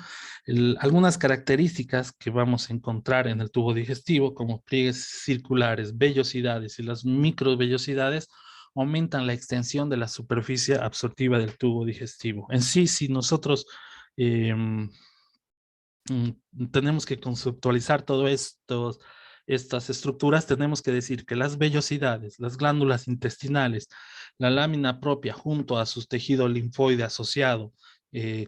Algunas características que vamos a encontrar en el tubo digestivo, como pliegues circulares, vellosidades y las microvellosidades, aumentan la extensión de la superficie absortiva del tubo digestivo. En sí, si nosotros eh, tenemos que conceptualizar estas estructuras, tenemos que decir que las vellosidades, las glándulas intestinales, la lámina propia junto a su tejido linfoide asociado,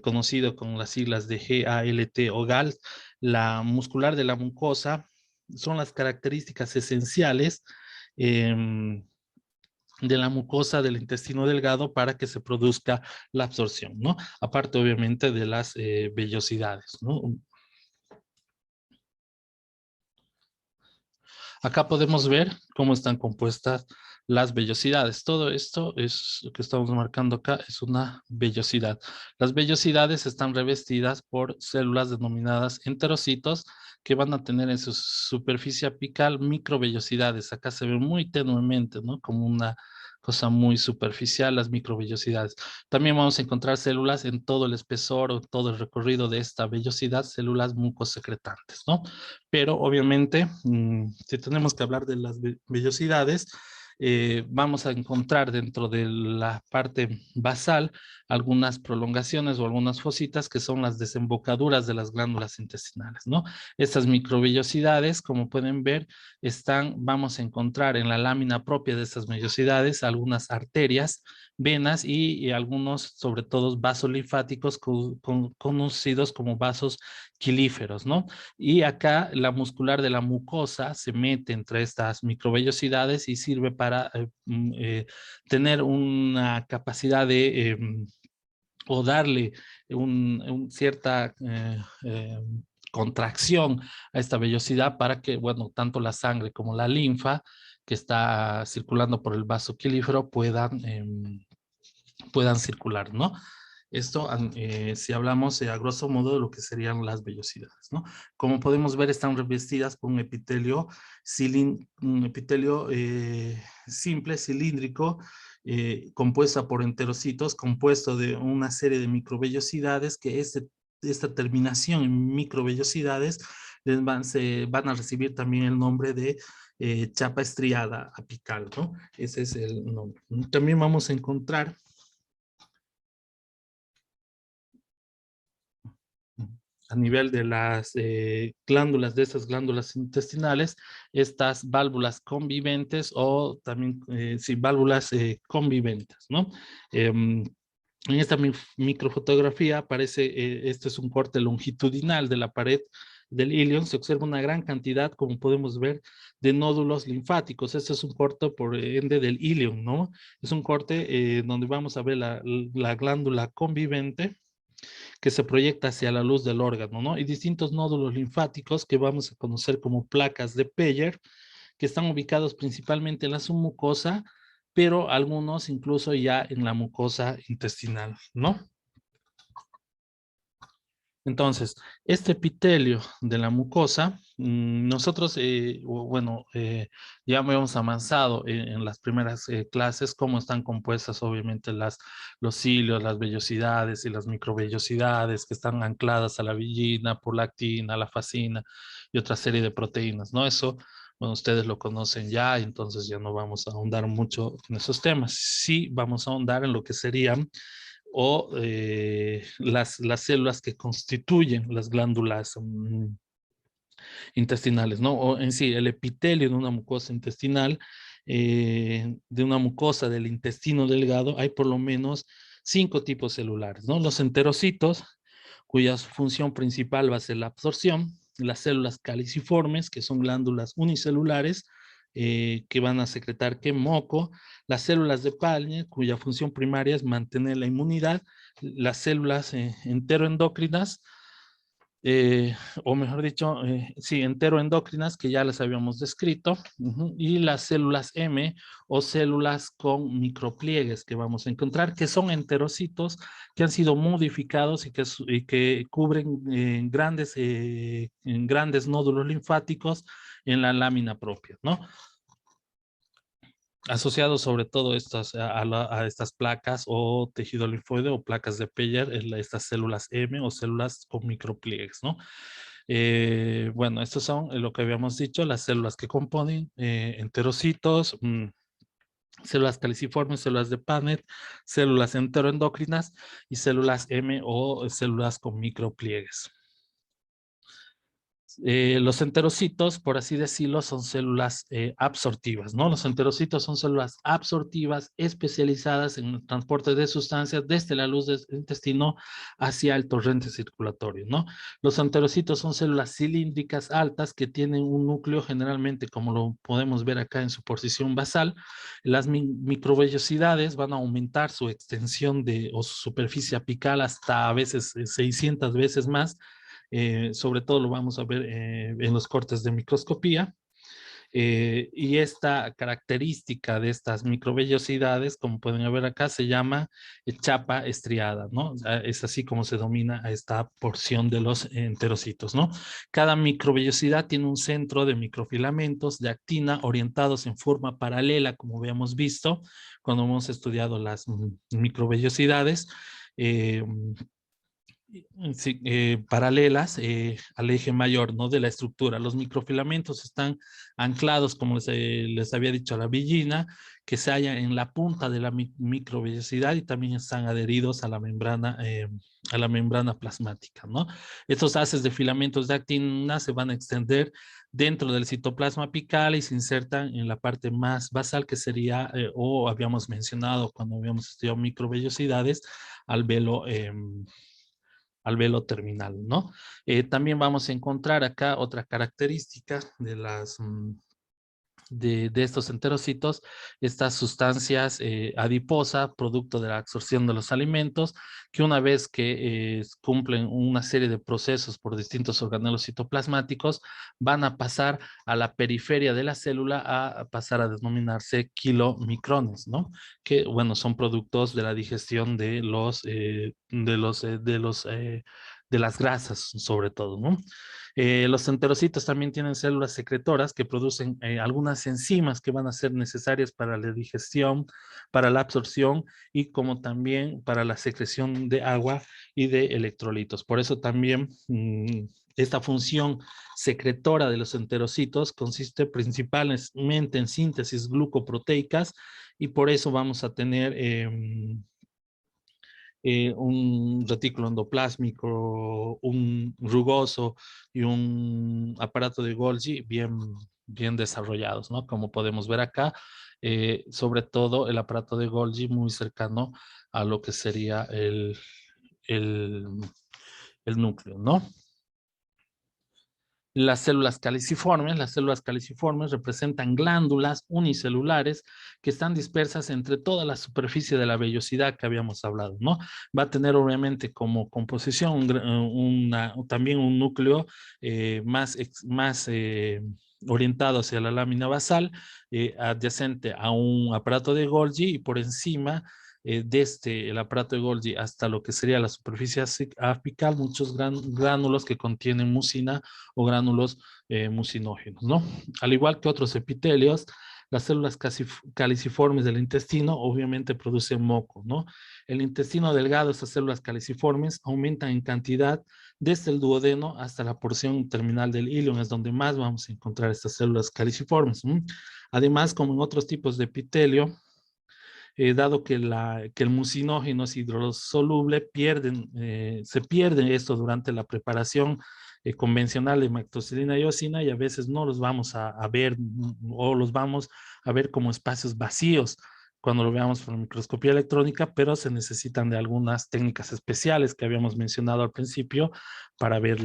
conocido con las siglas de GALT o GALT, la muscular de la mucosa, son las características esenciales de la mucosa del intestino delgado para que se produzca la absorción, ¿no? Aparte, obviamente, de las vellosidades, ¿no? Acá podemos ver cómo están compuestas las vellosidades. Todo esto es lo que estamos marcando acá, es una vellosidad. Las vellosidades están revestidas por células denominadas enterocitos que van a tener en su superficie apical microvellosidades. Acá se ve muy tenuemente, ¿no? Como una cosa muy superficial, las microvellosidades. También vamos a encontrar células en todo el espesor o todo el recorrido de esta vellosidad, células mucosecretantes, ¿no? Pero obviamente, si tenemos que hablar de las vellosidades, vamos a encontrar dentro de la parte basal algunas prolongaciones o algunas fositas que son las desembocaduras de las glándulas intestinales, ¿no? Estas microvellosidades, como pueden ver, vamos a encontrar en la lámina propia de estas vellosidades algunas arterias, venas y algunos, sobre todo, vasos linfáticos conocidos como vasos quilíferos, ¿no? Y acá la muscular de la mucosa se mete entre estas microvellosidades y sirve para tener una capacidad o darle cierta contracción a esta vellosidad para que, bueno, tanto la sangre como la linfa que está circulando por el vaso quelífero puedan circular, ¿no? Esto, si hablamos a grosso modo de lo que serían las vellosidades, ¿no? Como podemos ver, están revestidas por un epitelio, simple, cilíndrico, compuesta por enterocitos, compuesto de una serie de microvellosidades que esta terminación en microvellosidades se van a recibir también el nombre de chapa estriada apical, ¿no? Ese es el nombre. También vamos a encontrar a nivel de las glándulas, de esas glándulas intestinales, estas válvulas conviventes o también, sí, válvulas conviventes, ¿no? En esta microfotografía aparece, este es un corte longitudinal de la pared del ilion, se observa una gran cantidad, como podemos ver, de nódulos linfáticos. Este es un corte, por ende, del ilion, ¿no? Es un corte donde vamos a ver la glándula convivente, que se proyecta hacia la luz del órgano, ¿no? Y distintos nódulos linfáticos que vamos a conocer como placas de Peyer, que están ubicados principalmente en la submucosa, pero algunos incluso ya en la mucosa intestinal, ¿no? Entonces, este epitelio de la mucosa, nosotros, bueno, ya hemos avanzado en las primeras clases, cómo están compuestas obviamente los cilios, las vellosidades y las microvellosidades que están ancladas a la villina, prolactina, la fascina y otra serie de proteínas, ¿no? Eso, bueno, ustedes lo conocen ya, entonces ya no vamos a ahondar mucho en esos temas. Sí, vamos a ahondar en lo que serían o las células que constituyen las glándulas intestinales, ¿no? O en sí, el epitelio de una mucosa intestinal, de una mucosa del intestino delgado, hay por lo menos 5 tipos celulares, ¿no? Los enterocitos, cuya función principal va a ser la absorción, las células caliciformes, que son glándulas unicelulares, que van a secretar que moco, las células de Pálmer, cuya función primaria es mantener la inmunidad, las células enteroendocrinas, eh, o mejor dicho, sí, enteroendocrinas, que ya les habíamos descrito, y las células M o células con micropliegues que vamos a encontrar, que son enterocitos que han sido modificados y que cubren en grandes nódulos linfáticos en la lámina propia, ¿no? Asociados sobre todo a estas placas o tejido linfoide o placas de Peyer, estas células M o células con micropliegues, ¿no? Bueno, estos son lo que habíamos dicho, las células que componen enterocitos, células caliciformes, células de Paneth, células enteroendocrinas y células M o células con micropliegues. Los enterocitos, por así decirlo, son células absortivas, ¿no? Los enterocitos son células absortivas especializadas en el transporte de sustancias desde la luz del intestino hacia el torrente circulatorio, ¿no? Los enterocitos son células cilíndricas altas que tienen un núcleo generalmente, como lo podemos ver acá en su posición basal. Las microvellosidades van a aumentar su extensión o su superficie apical hasta a veces 600 veces más. Sobre todo lo vamos a ver en los cortes de microscopía. Y esta característica de estas microvellosidades, como pueden ver acá, se llama chapa estriada, ¿no? Es así como se domina a esta porción de los enterocitos, ¿no? Cada microvellosidad tiene un centro de microfilamentos de actina orientados en forma paralela, como habíamos visto cuando hemos estudiado las microvellosidades. Sí, paralelas al eje mayor, ¿no? De la estructura. Los microfilamentos están anclados, como les había dicho, a la villina, que se halla en la punta de la microvellosidad y también están adheridos a la membrana plasmática, ¿no? Estos haces de filamentos de actina se van a extender dentro del citoplasma apical y se insertan en la parte más basal, que sería, o habíamos mencionado cuando habíamos estudiado microvellosidades, al velo terminal, ¿no? También vamos a encontrar acá otra característica de de estos enterocitos, estas sustancias adiposa, producto de la absorción de los alimentos, que una vez que cumplen una serie de procesos por distintos organelos citoplasmáticos, van a pasar a la periferia de la célula a pasar a denominarse kilomicrones, ¿no? Que, bueno, son productos de la digestión de las grasas, sobre todo, ¿no? Los enterocitos también tienen células secretoras que producen algunas enzimas que van a ser necesarias para la digestión, para la absorción y como también para la secreción de agua y de electrolitos. Por eso también esta función secretora de los enterocitos consiste principalmente en síntesis glucoproteicas y por eso vamos a tener un retículo endoplásmico, un rugoso y un aparato de Golgi bien desarrollados, ¿no? Como podemos ver acá, sobre todo el aparato de Golgi muy cercano a lo que sería el, el núcleo, ¿no? Las células caliciformes representan glándulas unicelulares que están dispersas entre toda la superficie de la vellosidad que habíamos hablado, ¿no? Va a tener obviamente como composición también un núcleo más orientado hacia la lámina basal, adyacente a un aparato de Golgi y por encima desde el aparato de Golgi hasta lo que sería la superficie apical, muchos gránulos que contienen mucina o gránulos mucinógenos, ¿no? Al igual que otros epitelios, las células caliciformes del intestino obviamente producen moco, ¿no? El intestino delgado, estas células caliciformes aumentan en cantidad desde el duodeno hasta la porción terminal del ilion, es donde más vamos a encontrar estas células caliciformes. ¿No? Además, como en otros tipos de epitelio, dado que el mucinógeno es hidrosoluble, se pierde esto durante la preparación convencional de mactocilina y eosina y a veces no los vamos a ver o los vamos a ver como espacios vacíos cuando lo veamos por microscopía electrónica, pero se necesitan de algunas técnicas especiales que habíamos mencionado al principio para ver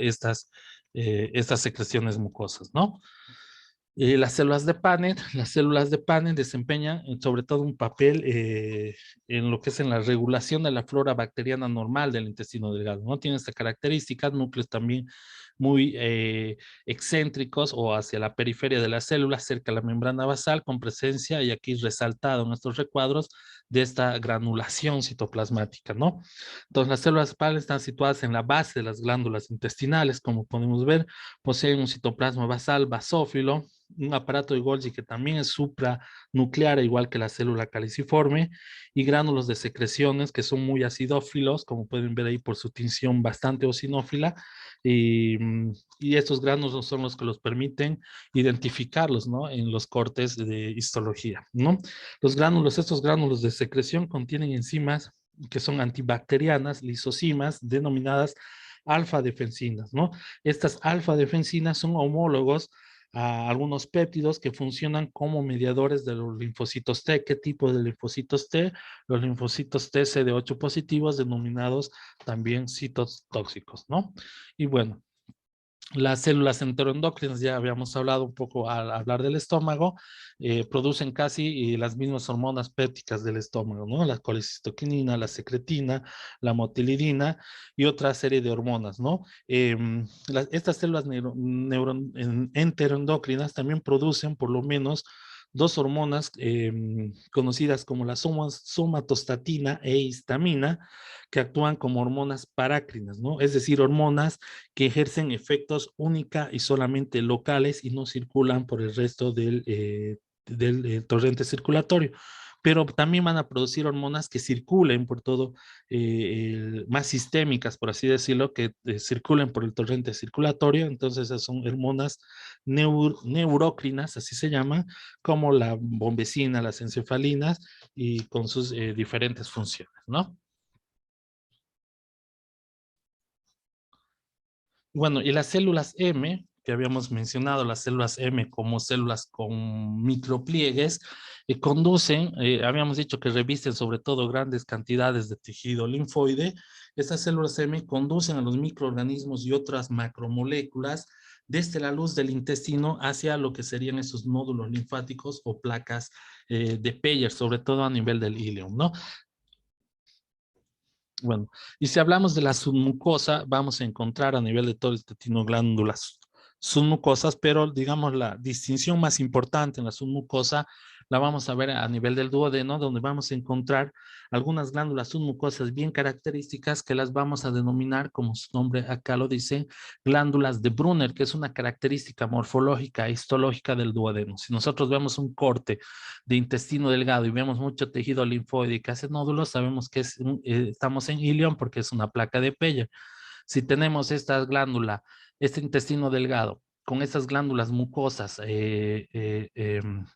estas secreciones mucosas, ¿no? Las células de Paneth desempeñan sobre todo un papel en lo que es en la regulación de la flora bacteriana normal del intestino delgado, ¿no? Tiene esta característica, núcleos también muy excéntricos o hacia la periferia de la célula, cerca de la membrana basal, con presencia, y aquí resaltado en estos recuadros, de esta granulación citoplasmática, ¿no? Entonces, las células Paneth están situadas en la base de las glándulas intestinales, como podemos ver, poseen un citoplasma basal basófilo, un aparato de Golgi que también es supranuclear, igual que la célula caliciforme, y gránulos de secreciones que son muy acidófilos, como pueden ver ahí por su tinción bastante eosinófila, y estos gránulos son los que los permiten identificarlos, ¿no? En los cortes de histología, ¿no? Estos gránulos de secreción contienen enzimas que son antibacterianas, lisocimas, denominadas alfa-defensinas, ¿no? Estas alfa-defensinas son homólogos a algunos péptidos que funcionan como mediadores de los linfocitos T. ¿Qué tipo de linfocitos T? Los linfocitos T CD8 positivos, denominados también citotóxicos, ¿no? Y bueno, las células enteroendocrinas, ya habíamos hablado un poco al hablar del estómago, producen casi las mismas hormonas pépticas del estómago, ¿no? La colecistoquinina, la secretina, la motilidina y otra serie de hormonas, ¿no? Estas células enteroendocrinas también producen por lo menos dos hormonas conocidas como la somatostatina e histamina, que actúan como hormonas parácrinas, ¿no? Es decir, hormonas que ejercen efectos única y solamente locales y no circulan por el resto del torrente circulatorio. Pero también van a producir hormonas que circulen por todo, más sistémicas, por así decirlo, que circulen por el torrente circulatorio. Entonces, esas son hormonas neurócrinas, así se llaman, como la bombecina, las encefalinas y con sus diferentes funciones, ¿no? Bueno, y las células M, que habíamos mencionado, las células M como células con micropliegues, habíamos dicho que revisten sobre todo grandes cantidades de tejido linfoide. Estas células M conducen a los microorganismos y otras macromoléculas desde la luz del intestino hacia lo que serían esos nódulos linfáticos o placas de Peyer, sobre todo a nivel del ileum, ¿no? Bueno, y si hablamos de la submucosa, vamos a encontrar a nivel de todo el intestino glándulas submucosas, pero digamos la distinción más importante en la submucosa la vamos a ver a nivel del duodeno, donde vamos a encontrar algunas glándulas submucosas bien características que las vamos a denominar, como su nombre acá lo dice, glándulas de Brunner, que es una característica morfológica e histológica del duodeno. Si nosotros vemos un corte de intestino delgado y vemos mucho tejido linfoide que hace nódulos, sabemos que estamos en ilion porque es una placa de Peyer. Si tenemos esta glándula, este intestino delgado, con estas glándulas mucosas,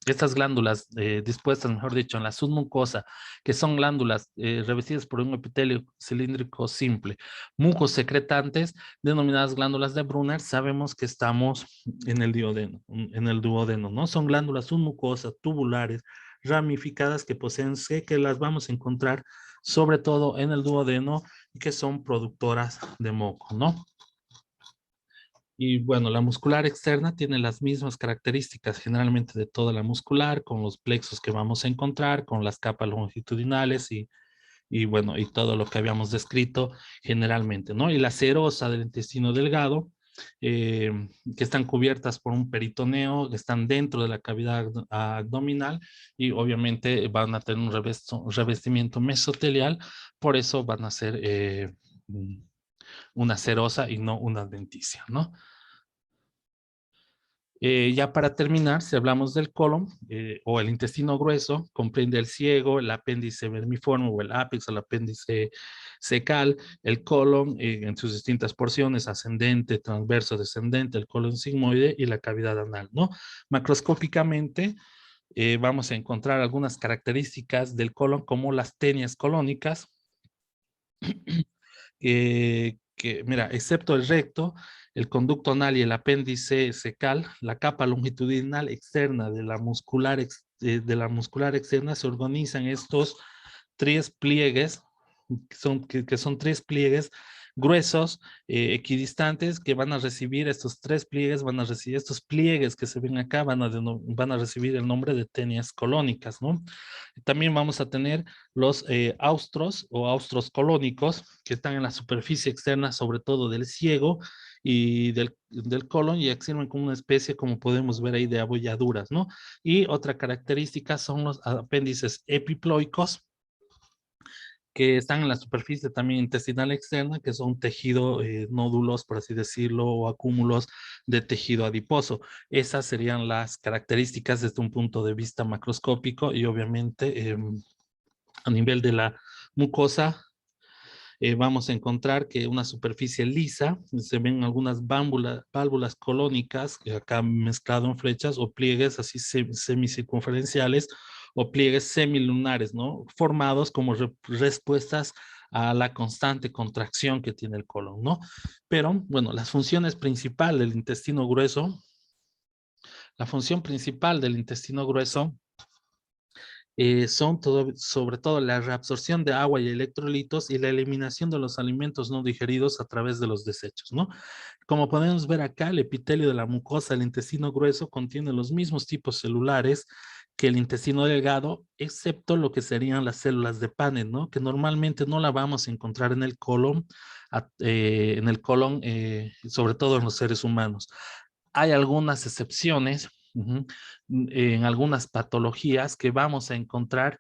estas glándulas dispuestas, mejor dicho, en la submucosa, que son glándulas revestidas por un epitelio cilíndrico simple, mucosecretantes, denominadas glándulas de Brunner, sabemos que estamos en el duodeno, ¿no? Son glándulas submucosas, tubulares, ramificadas que poseen C, que las vamos a encontrar sobre todo en el duodeno y que son productoras de moco, ¿no? Y bueno, la muscular externa tiene las mismas características generalmente de toda la muscular, con los plexos que vamos a encontrar, con las capas longitudinales y bueno, y todo lo que habíamos descrito generalmente, ¿no? Y la serosa del intestino delgado, eh, que están cubiertas por un peritoneo, que están dentro de la cavidad abdominal y obviamente van a tener un revestimiento mesotelial, por eso van a ser una serosa y no una adventicia, ¿no? Ya para terminar, si hablamos del colon o el intestino grueso, comprende el ciego, el apéndice vermiforme o el ápex, el apéndice cecal, el colon en sus distintas porciones, ascendente, transverso, descendente, el colon sigmoide y la cavidad anal, ¿no? Macroscópicamente vamos a encontrar algunas características del colon como las tenias colónicas, mira, excepto el recto, el conducto anal y el apéndice cecal, la capa longitudinal externa de de la muscular externa se organizan estos tres pliegues, que son tres pliegues gruesos, equidistantes, que van a recibir estos tres pliegues, van a recibir estos pliegues que se ven acá, van a recibir el nombre de tenias colónicas, ¿no? También vamos a tener los austros o austros colónicos que están en la superficie externa, sobre todo del ciego y del colon, y sirven como una especie, como podemos ver ahí, de abolladuras, ¿no? Y otra característica son los apéndices epiploicos, que están en la superficie también intestinal externa, que son tejido, nódulos, por así decirlo, o acúmulos de tejido adiposo. Esas serían las características desde un punto de vista macroscópico y obviamente a nivel de la mucosa. Vamos a encontrar que una superficie lisa, se ven algunas válvulas colónicas, acá mezclado en flechas, o pliegues así semicircunferenciales, o pliegues semilunares, ¿no? Formados como respuestas a la constante contracción que tiene el colon, ¿no? Pero, bueno, las funciones principales del intestino grueso, la función principal del intestino grueso son sobre todo la reabsorción de agua y electrolitos y la eliminación de los alimentos no digeridos a través de los desechos, ¿no? Como podemos ver acá, el epitelio de la mucosa del intestino grueso contiene los mismos tipos celulares que el intestino delgado, excepto lo que serían las células de Paneth, ¿no? Que normalmente no la vamos a encontrar en el colon, sobre todo en los seres humanos. Hay algunas excepciones, en algunas patologías que vamos a encontrar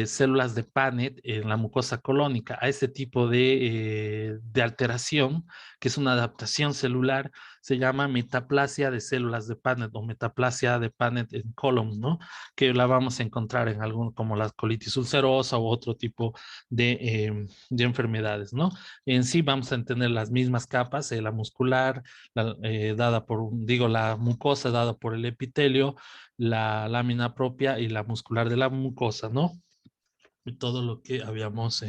células de Paneth en la mucosa colónica. A ese tipo de alteración, que es una adaptación celular, se llama metaplasia de células de Paneth o metaplasia de Paneth en colon, ¿no? Que la vamos a encontrar en algún, como la colitis ulcerosa u otro tipo de enfermedades, ¿no? En sí vamos a tener las mismas capas, la muscular, dada por, digo, la mucosa dada por el epitelio, la lámina propia y la muscular de la mucosa, ¿no? Y todo lo que habíamos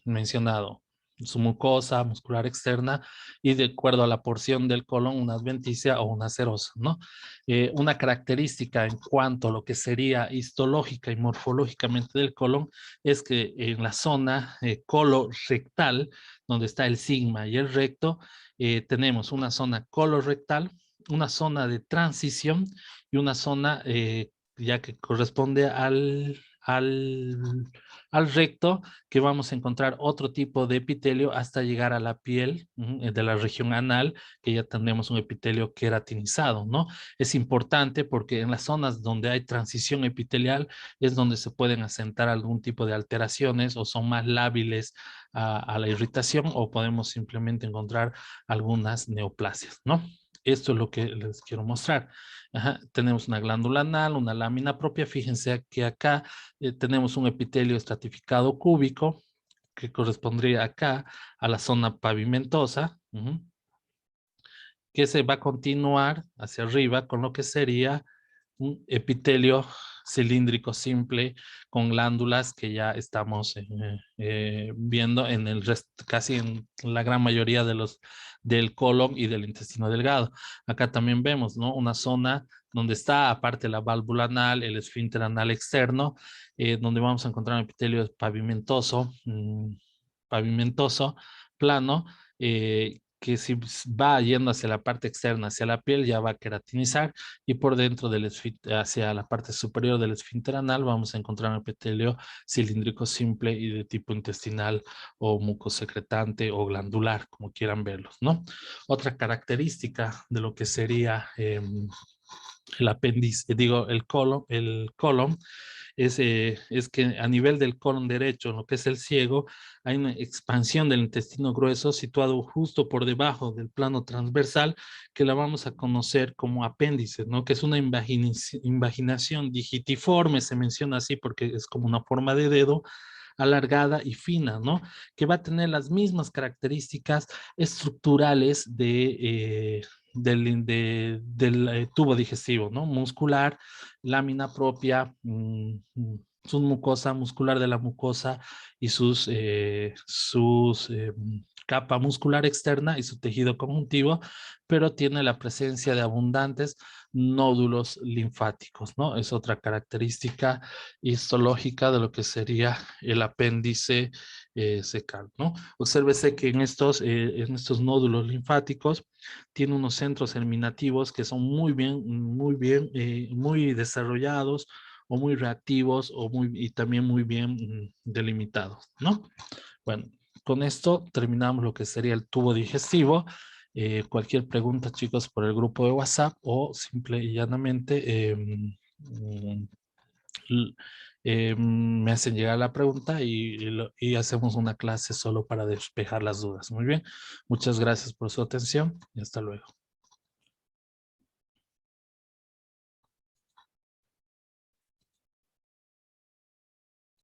mencionado. su mucosa muscular externa y de acuerdo a la porción del colon, una adventicia o una serosa, ¿no? Una característica en cuanto a lo que sería histológica y morfológicamente del colon es que en la zona colorectal, donde está el sigma y el recto, tenemos una zona colorectal, una zona de transición y una zona ya que corresponde al recto, que vamos a encontrar otro tipo de epitelio hasta llegar a la piel de la región anal, que ya tenemos un epitelio queratinizado, ¿no? Es importante porque en las zonas donde hay transición epitelial es donde se pueden asentar algún tipo de alteraciones o son más lábiles a la irritación o podemos simplemente encontrar algunas neoplasias, ¿no? Esto es lo que les quiero mostrar. Ajá, tenemos una glándula anal, una lámina propia. Fíjense que acá tenemos un epitelio estratificado cúbico que correspondría acá a la zona pavimentosa, que se va a continuar hacia arriba con lo que sería un epitelio cilíndrico simple con glándulas que ya estamos viendo en el resto, casi en la gran mayoría de los del colon y del intestino delgado. Acá también vemos, ¿no? Una zona donde está, aparte la válvula anal, el esfínter anal externo, donde vamos a encontrar un epitelio pavimentoso, pavimentoso, plano, que si va yendo hacia la parte externa, hacia la piel, ya va a queratinizar y por dentro del hacia la parte superior del esfínter anal vamos a encontrar un epitelio cilíndrico simple y de tipo intestinal o mucosecretante o glandular, como quieran verlos, ¿no? Otra característica de lo que sería el apéndice, digo, el colon es que a nivel del colon derecho, lo que es el ciego, hay una expansión del intestino grueso situado justo por debajo del plano transversal que la vamos a conocer como apéndice, ¿no? Que es una invaginación digitiforme, se menciona así porque es como una forma de dedo alargada y fina, ¿no? Que va a tener las mismas características estructurales del tubo digestivo, ¿no? Muscular, lámina propia, su mucosa muscular de la mucosa y sus capa muscular externa y su tejido conjuntivo, pero tiene la presencia de abundantes nódulos linfáticos, ¿no? Es otra característica histológica de lo que sería el apéndice secal, ¿no? Obsérvese que en estos nódulos linfáticos tiene unos centros germinativos que son muy desarrollados o muy reactivos y también muy bien delimitados, ¿no? Bueno, con esto terminamos lo que sería el tubo digestivo. Cualquier pregunta, chicos, por el grupo de WhatsApp o simple y llanamente me hacen llegar la pregunta y hacemos una clase solo para despejar las dudas. Muy bien, muchas gracias por su atención y hasta luego.